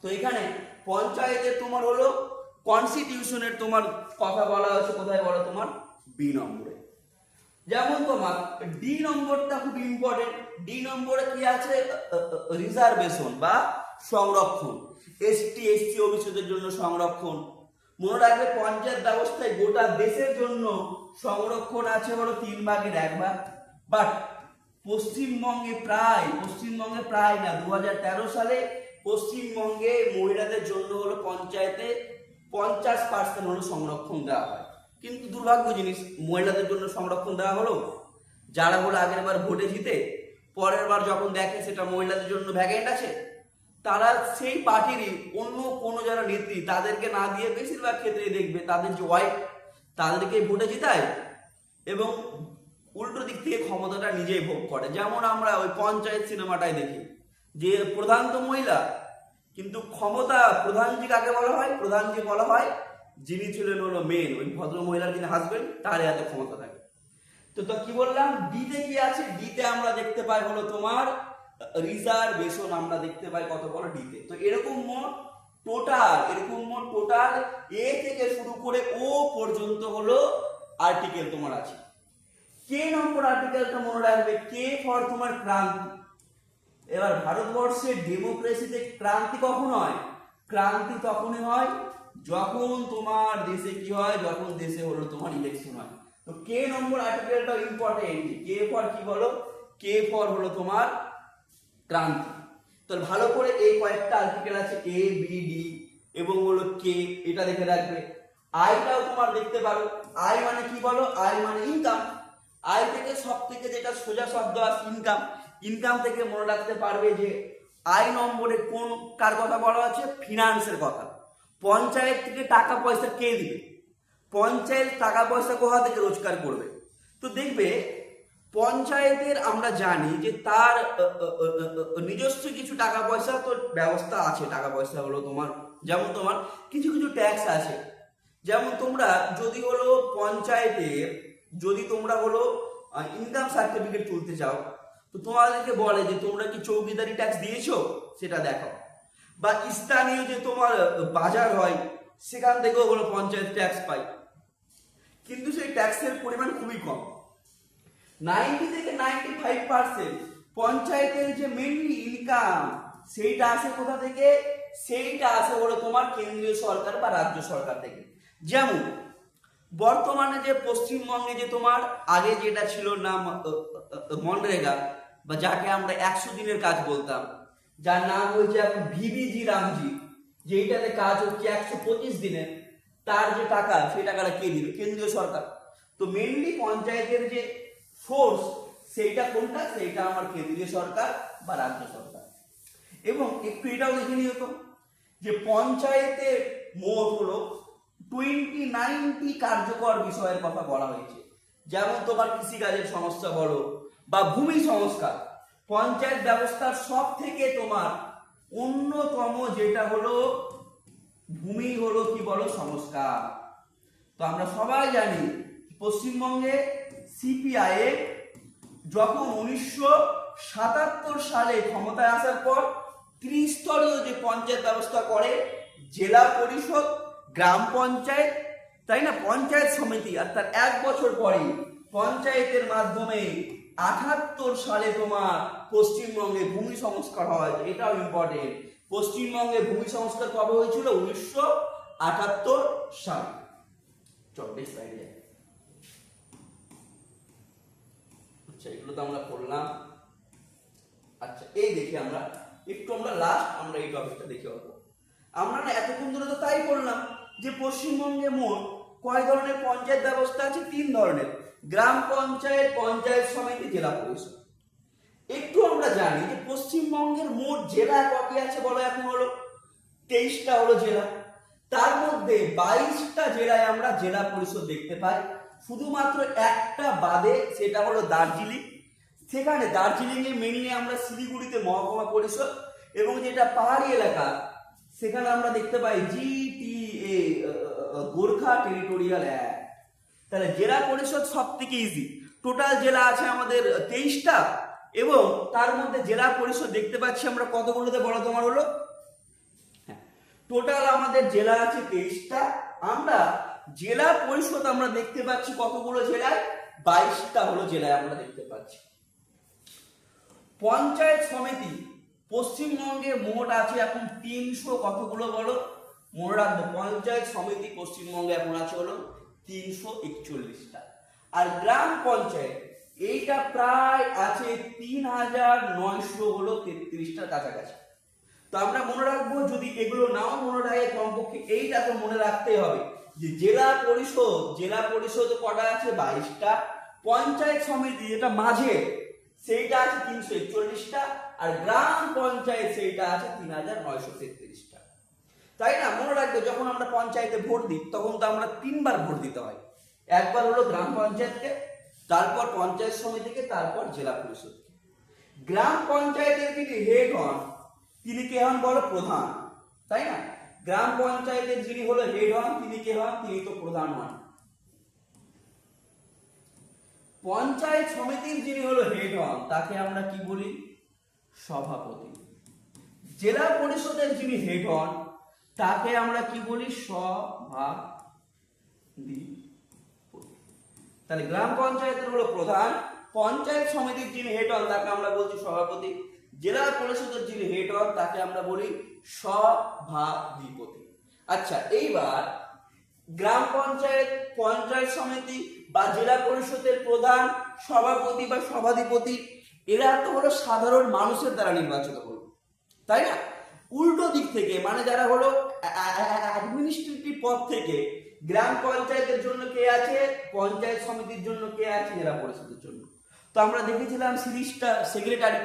Speaker 1: তো এখানে পঞ্চায়েতের তোমার হলো কনস্টিটিউশনের তোমার কথা বলা হচ্ছে কোথায় বলো? তোমার বি নম্বরে। যেমন তোমার ডি নম্বরটা খুব ইম্পর্টেন্ট। ডি নম্বরে কি আছে? রিজার্ভেশন বা সংরক্ষণ, এসটি এসসি ওবিসিদের জন্য সংরক্ষণ। মনে রাখবে পঞ্চায়েত ব্যবস্থায় গোটা দেশের জন্য সংরক্ষণ আছে হলো 3 ভাগের 1 ভাগ। বাট পশ্চিমবঙ্গে প্রায় না, 2013 সালে পশ্চিমবঙ্গে মহিলাদের জন্য হলো পঞ্চায়েতে 50% হলো সংরক্ষণ দেওয়া হয়। কিন্তু দুর্ভাগ্য জিনিস, মহিলাদের জন্য সংরক্ষণ দেওয়া হলো, যারা হলো আগের বার ভোটে জিতে পরের বার যখন দেখে সেটা মহিলাদের জন্য ভ্যাকেন্ট আছে, তারা সেই পার্টিরই অন্য কোনো যারা নেত্রী তাদেরকে না দিয়ে বেশিরভাগ ক্ষেত্রে দেখবে তাদের যে ওয়াইফ তাদেরকে ভোটে জিতায় এবং উল্টো দিক থেকে ক্ষমতাটা নিজেই ভোগ করে। যেমন আমরা ওই পঞ্চায়েত সিনেমাটায় দেখি যে প্রধান তো মহিলা, কিন্তু ক্ষমতা প্রধানজি কাকে বলা হয়? প্রধানজি বলা হয় যিনি ছিলেন হলো মেন, ওই ভদ্র মহিলার যিনি হাজবেন্ড, তার এত ক্ষমতা থাকে। তো কি বললাম, ডিতে কি আছে? ডিতে আমরা দেখতে পাই হলো তোমার রিজার্ভেশন, আমরা দেখতে পাই কত বড় ডিতে। তো এরকম মোট টোটাল এ থেকে শুরু করে ও পর্যন্ত হলো আর্টিকেল তোমার আছে। কে নম্বর আর্টিকেলটা মনে রাখবে, কে ফর তোমার ক্রান্তি। এবার ভারতবর্ষের ডেমোক্রেসিতে ক্রান্তি কখন হয়? ক্রান্তি তখনই হয় যখন তোমার দেশে কি হয়, যখন দেশে হলো তোমার ইলেকশন হয়। তো কে নম্বর আর্টিকেলটা ইম্পর্টেন্ট। কে ফর কি বলো? কে ফর হলো তোমার ক্রান্তি। তো ভালো করে এই কয়েকটা আর্টিকেল আছে এ বি ডি এবং হলো কে, এটা দেখে রাখবে। আইটাও তোমার দেখতে পারো। আই মানে কি বলো? আই মানে ইনকাম। আই থেকে সব থেকে যেটা সোজা শব্দ আছে ইনকাম। ইনকাম থেকে মনে রাখতে পারবে যে আই নম্বরে কোন কার কথা বলা আছে? ফিনান্সের কথা। পঞ্চায়েত থেকে টাকা পয়সা কে দিবে? পঞ্চায়েত টাকা পয়সা কোথা থেকে রোজগার করবে? তো দেখবে পঞ্চায়েতের আমরা জানি যে তার নিজস্ব কিছু টাকা পয়সা তো ব্যবস্থা আছে। টাকা পয়সা হলো তোমার যেমন তোমার কিছু কিছু ট্যাক্স আছে। যেমন তোমরা যদি হলো পঞ্চায়েতে যদি তোমরা হলো ইনকাম সার্টিফিকেট তুলতে চাও, তো তোমাদেরকে বলে যে তোমরা কি চৌকিদারি ট্যাক্স দিয়েছো সেটা দেখো, বা স্থানীয় যে তোমার বাজার হয় সেখান থেকেও হলো পঞ্চায়েত ট্যাক্স পাই, কিন্তু সেই ট্যাক্সের পরিমাণ খুবই কম। 90 থেকে 95% পঞ্চায়েতের যে মেনলি ইনকাম সেইটা আসে কোথা থেকে? সেইটা আসে হলো তোমার কেন্দ্রীয় সরকার বা রাজ্য সরকার থেকে। যেমন বর্তমানে যে পশ্চিমবঙ্গে যে তোমার আগে যেটা ছিল নাম মনরেগা, বা যাকে আমরা 100 দিনের কাজ বলতাম, যার নাম হয়েছে এখন ভিবিজি রামজি, যেইটাতে কাজ হচ্ছে 125 দিনে, তার যে টাকা সেই টাকাটা কে দিবে? কেন্দ্রীয় সরকার। তো মেনলি পঞ্চায়েতের যে ফোর্স সেইটা কোনটা? সেইটা আমার কেন্দ্রীয় সরকার বা রাজ্য সরকার। এবং একটু এটাও দেখে নিও তো যে পঞ্চায়েতের মোট হলো 29টি কার্যকর বিষয়ের কথা বলা হয়েছে। যেমন তোমার কৃষিকাজের সমস্যা বলো বা ভূমি সংস্কার। পঞ্চায়েত ব্যবস্থার সব থেকে তোমার অন্যতম যেটা হলো ভূমি হলো কি বলো? সংস্কার। তো আমরা সবাই জানি পশ্চিমবঙ্গে সিপিআইএম যখন 1977 সালে ক্ষমতায় আসার পর ত্রিস্তরীয় যে পঞ্চায়েত ব্যবস্থা করে, জেলা পরিষদ, গ্রাম পঞ্চায়েত, তাই না, পঞ্চায়েত সমিতি, আর তার 1 বছর পরে পঞ্চায়েতের মাধ্যমে 78 সালে তোমার পশ্চিমবঙ্গে ভূমি সংস্কার হয়। এটাও ইম্পর্টেন্ট। পশ্চিমবঙ্গে ভূমি সংস্কার কবে হয়েছিল? 1978 সালে। আচ্ছা, এগুলো তো আমরা পড়লাম। আচ্ছা, এই দেখি আমরা একটু লাস্ট এই টপিকটা দেখে আসবো। আমরা না এতক্ষণ ধরে তো তাই বললাম যে পশ্চিমবঙ্গে মোট কয় ধরনের পঞ্চায়েত ব্যবস্থা আছে? 3 ধরনের: গ্রাম পঞ্চায়েত, পঞ্চায়েত সমিতি, জেলা পরিষদ। একটু আমরা জানি যে পশ্চিমবঙ্গের মোট জেলা কটি আছে বলো? এখন হলো 23টা হলো জেলা। তার মধ্যে 22টা জেলায় আমরা জেলা পরিষদ দেখতে পাই। শুধুমাত্র একটা বাদে, সেটা হলো দার্জিলিং। সেখানে দার্জিলিং এ মেনলি আমরা শিলিগুড়িতে মহকুমা পরিষদ, এবং যেটা পাহাড়ি এলাকা সেখানে আমরা দেখতে পাই জিটিএ, গোর্খা টেরিটোরিয়াল অ্যাক্ট। তাহলে জেলা পরিষদ সব থেকে ইজি। টোটাল জেলা আছে আমাদের 23টা, এবং তার মধ্যে জেলা পরিষদ দেখতে পাচ্ছি আমরা কতগুলোতে বলো তোমার হলো? টোটাল আমাদের জেলা আছে 23টা। আমরা জেলা পরিষদ আমরা দেখতে পাচ্ছি কতগুলো জেলায়? 22টা হলো জেলায় আমরা দেখতে পাচ্ছি। পঞ্চায়েত সমিতি পশ্চিমবঙ্গে মোট আছে এখন 300 কতগুলো বলো? মনে রাখবো, পঞ্চায়েত সমিতি পশ্চিমবঙ্গে এখন আছে হলো 341টা। আর গ্রাম পঞ্চায়েত এইটা প্রায় আছে 3900 হলো 33টার কাছাকাছি। তো আমরা মনে রাখবো, যদি এগুলো নাও মনে রাখে কমপক্ষে এইটা তো মনে রাখতে হবে যে জেলা পরিষদ কটা আছে? 22টা। পঞ্চায়েত সমিতি যেটা মাঝে, সেইটা আছে 341টা, আর গ্রাম পঞ্চায়েত সেইটা আছে 3933টা। তাই না? মনে রাখবে, যখন আমরা পঞ্চায়েতে ভোট দিই তখন তো আমরা 3বার ভোট দিতে হয়। একবার হলো গ্রাম পঞ্চায়েতকে, তারপর পঞ্চায়েত সমিতিকে, তারপর জেলা পরিষদকে। গ্রাম পঞ্চায়েতের যিনি হেড হন তিনি কে হন বলো? প্রধান, তাই না? গ্রাম পঞ্চায়েতের যিনি হলো হেড হন তিনি কে হন? তিনি তো প্রধান হন। পঞ্চায়েত সমিতির যিনি হলো হেড হন তাকে আমরা কি বলি? সভাপতি। জেলা পরিষদের যিনি হেড হন তাকে আমরা কি বলি? সভাপতি। তাহলে গ্রাম পঞ্চায়েতের হলো প্রধান, পঞ্চায়েত সমিতির যিনি হেড হন তাকে আমরা বলছি সভাপতি, জেলা পরিষদের যিনি হেড হন তাকে আমরা বলি সভাধিপতি। আচ্ছা, এইবার গ্রাম পঞ্চায়েত, পঞ্চায়েত সমিতি বা জেলা পরিষদের প্রধান, সভাপতি বা সভাধিপতি এরা তো হলো সাধারণ মানুষের দ্বারা নির্বাচিত হলো, তাই না? উল্টো দিক থেকে মানে যারা হলো অ্যাডমিনিস্ট্রেটিভ পদ থেকে গ্রাম পঞ্চায়েতের জন্য কে আছে, পঞ্চায়েত সমিতির জন্য কে আছে, জেলা পরিষদের জন্য। তো আমরা দেখেছিলাম সিরিজটা সেক্রেটারি।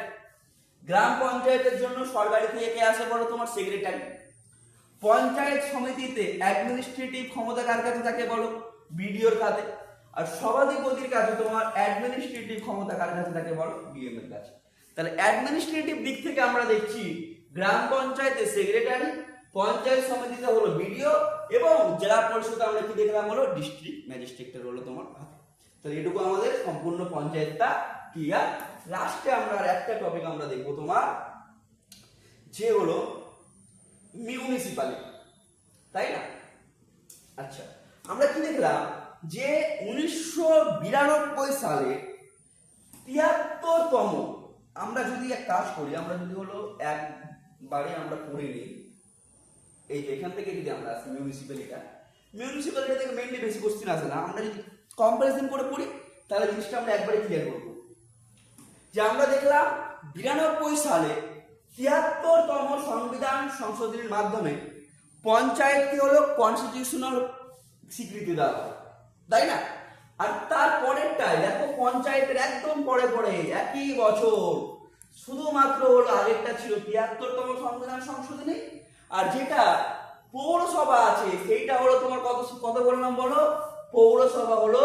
Speaker 1: গ্রাম পঞ্চায়েতের জন্য সরকারি থেকে কে আসে বলো? তোমার সেক্রেটারি। পঞ্চায়েত সমিতিতে অ্যাডমিনিস্ট্রেটিভ ক্ষমতা কার কাছে থাকে বলো? বিডিওর কাছে। আর সভাধিপতির কাছে তোমার অ্যাডমিনিস্ট্রেটিভ ক্ষমতা কার কাছে থাকে বলো? ডিএম এর কাছে। তাহলে অ্যাডমিনিস্ট্রেটিভ দিক থেকে আমরা দেখছি গ্রাম পঞ্চায়েতে সেক্রেটারি, পঞ্চায়েত সমিতিতে হলো বিডিও, এবং জেলা পরিষদে আমরা কি দেখলাম হলো? ডিস্ট্রিক্ট ম্যাজিস্ট্রেটের হলো তোমার হাতে। তাহলে এটুকু আমাদের সম্পূর্ণ পঞ্চায়েতটা ক্লিয়ার। লাস্টে আমরা আর একটা টপিক আমরা দেখবো তোমার, যে হলো মিউনিসিপালিটি, তাই না? আচ্ছা, আমরা কি দেখলাম যে 1992 সালে 73তম, আমরা যদি এক কাজ করি, আমরা যদি হলো একবারে আমরা পড়ে নিই, এই যে এখান থেকে যদি আমরা আসি মিউনিসিপ্যালিটি থেকে মেইনলি বেশি কোশ্চেন আসে না, আমরা যদি কম্পারিজন করে পড়ি তাহলে জিনিসটা আমরা একবারে ক্লিয়ার করব। যে আমরা দেখলাম 92 সালে 73তম সংবিধান সংশোধনীর মাধ্যমে পঞ্চায়েতকে হলো কনস্টিটিউশনাল স্বীকৃতি দেওয়া হয়, তাই না? আর তার পরেরটাই দেখো, পঞ্চায়েতের একদম পরে পরে একই বছর শুধুমাত্র হলো আগেরটা ছিল 73তম সংবিধান সংশোধনী, আর যেটা পৌরসভা আছে সেইটা হলো তোমার কত বললাম বলো? পৌরসভা হলো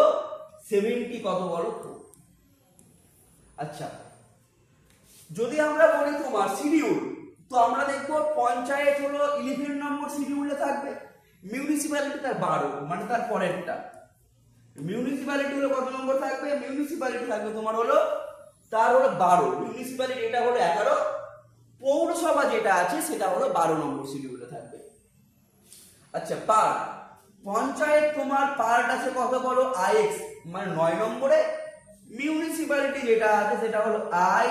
Speaker 1: 70 কত বলো? আচ্ছা, যদি আমরা বলি তোমার শিডিউল, তো আমরা দেখবো পঞ্চায়েত হলো 11 নম্বর শিডিউলে থাকবে, মিউনিসিপ্যালিটি তার 12, মানে তার পরেরটা। মিউনিসিপ্যালিটি হলো কত নম্বর থাকবে? মিউনিসিপ্যালিটি থাকবে তোমার হলো তার হলো 12, মিউনিসিপ্যালিটি এটা হলো 11, পৌরসভা যেটা আছে সেটা হলো 12 নম্বর শিডিউলে থাকবে। আচ্ছা, পার্ট, পঞ্চায়েত তোমার পার্ট আছে কত বলো? আইএক্স, মানে 9 নম্বরে। মিউনিসিপ্যালিটি যেটা আছে সেটা হলো আই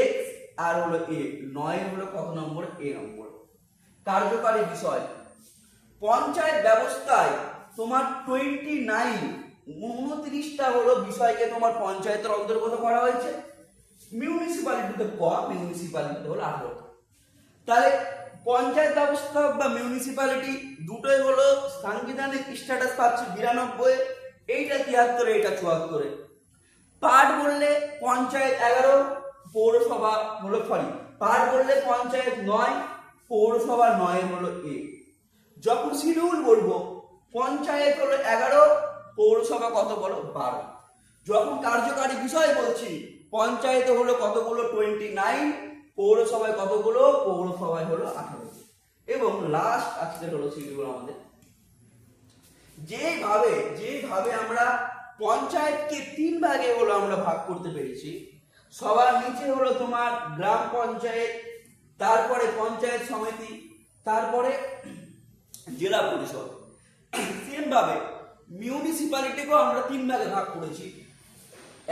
Speaker 1: এক্স আর হলো এ, 9 হলো কত নম্বর? এ নম্বর। কার্যকারী বিষয়, পঞ্চায়েত ব্যবস্থায় তোমার 29টা হলো বিষয়কে তোমার পঞ্চায়েতের অন্তর্গত করা হয়েছে, মিউনিসিপ্যালিটিতে কম, মিউনিসিপ্যালিটিতে হলো 18টা। তাহলে পঞ্চায়েত ব্যবস্থা বা মিউনিসিপ্যালিটি দুটোই হলো সাংবিধানিক স্ট্যাটাস পাচ্ছে 92, এইটা 73, এইটা 74। পার্ট বললে পঞ্চায়েত 11, পৌরসভা হলো পার্ট বললে পঞ্চায়েত 9, পৌরসভা 9 হলো এ। যখন শিডিউল বলবো পঞ্চায়েত হলো 11, পৌরসভা কত বলো? 12। যখন কার্যকারী বিষয় বলছি পঞ্চায়েতে হলো কতগুলো? 29, পৌরসভায় কতগুলো? পৌরসভায় হলো 18। এবং লাস্ট আজকে হলো শিডিউল আমাদের, যেভাবে আমরা পঞ্চায়েতকে 3 ভাগে হলো আমরা ভাগ করতে পেরেছি। সবার নিচে হলো তোমার গ্রাম পঞ্চায়েত, তারপরে পঞ্চায়েত সমিতি, তারপরে জেলা পরিষদ। সেম ভাবে মিউনিসিপ্যালিটিকেও আমরা 3 ভাগে ভাগ করেছি।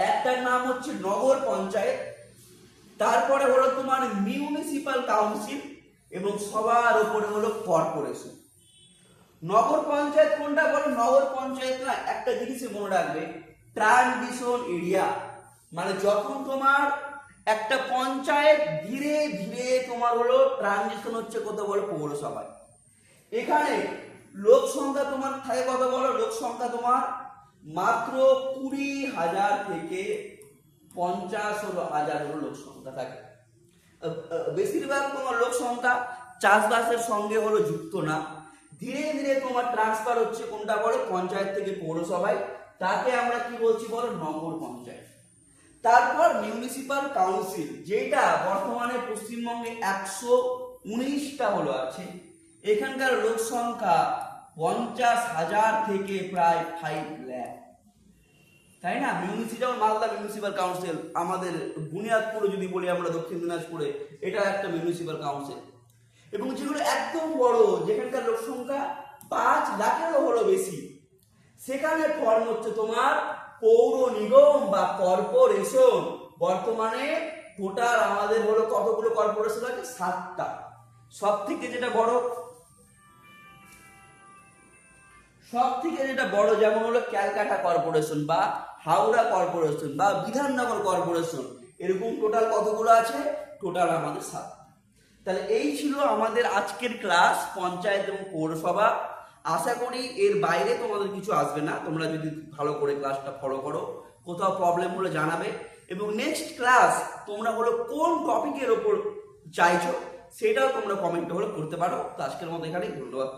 Speaker 1: একটার নাম হচ্ছে নগর পঞ্চায়েত, তারপরে হলো তোমার মিউনিসিপাল কাউন্সিল, এবং সবার উপরে হলো কর্পোরেশন। নগর পঞ্চায়েত কোনটা বলো? নগর পঞ্চায়েত না, একটা জিনিসই মনে রাখবে, ট্রানজিশন এরিয়া, মানে যখন তোমার একটা পঞ্চায়েত ধীরে ধীরে তোমার হলো ট্রানজিশন হচ্ছে কত বলো? পৌরসভায়। এখানে লোক সংখ্যা তোমার থাকে কত বলো? লোক সংখ্যা তোমার মাত্র 20,000 থেকে 50,000 হলো লোক সংখ্যা থাকে। বেশিরভাগ তোমার লোক সংখ্যা চাষবাসের সঙ্গে হলো যুক্ত না, ধীরে ধীরে তোমার ট্রান্সফার হচ্ছে কোনটা বলো, পঞ্চায়েত থেকে পৌরসভায়, তাকে আমরা কি বলছি বলো, নগর পঞ্চায়েত। তারপর মিউনিসিপাল কাউন্সিল, যেটা বর্তমানে পশ্চিমবঙ্গে 119টা হলো আছে। এখানকার লোক সংখ্যা 50,000 থেকে প্রায় 5 লাখ, তাই না? যেমন মালদা মিউনিসিপাল কাউন্সিল, আমাদের বুনিয়াদপুরে যদি বলি আমরা দক্ষিণ দিনাজপুরে, এটা একটা মিউনিসিপাল কাউন্সিল। এবং যেগুলো একদম বড়, যেখানকার লোক সংখ্যা 5 লাখেরও হলো বেশি, সেখানে ফর্ম হচ্ছে তোমার পৌর নিগম বা কর্পোরেশন। বর্তমানে টোটাল আমাদের হলো কতগুলো কর্পোরেশন আছে? 7টা। সব থেকে যেটা বড় যেমন হলো ক্যালকাটা কর্পোরেশন বা হাওড়া কর্পোরেশন বা বিধাননগর কর্পোরেশন, এরকম টোটাল কতগুলো আছে? টোটাল আমাদের 7। তাহলে এই ছিল আমাদের আজকের ক্লাস, পঞ্চায়েত এবং পৌরসভা। আশা করি এর বাইরে তোমাদের কিছু আসবে না, তোমরা যদি ভালো করে ক্লাসটা ফলো করো। কোথাও প্রবলেম হলে জানাবে, এবং নেক্সট ক্লাস তোমরা হলো কোন টপিকের ওপর চাইছো সেটাও তোমরা কমেন্টে হলো করতে পারো। তো আজকের মতো এখানেই, ধন্যবাদ।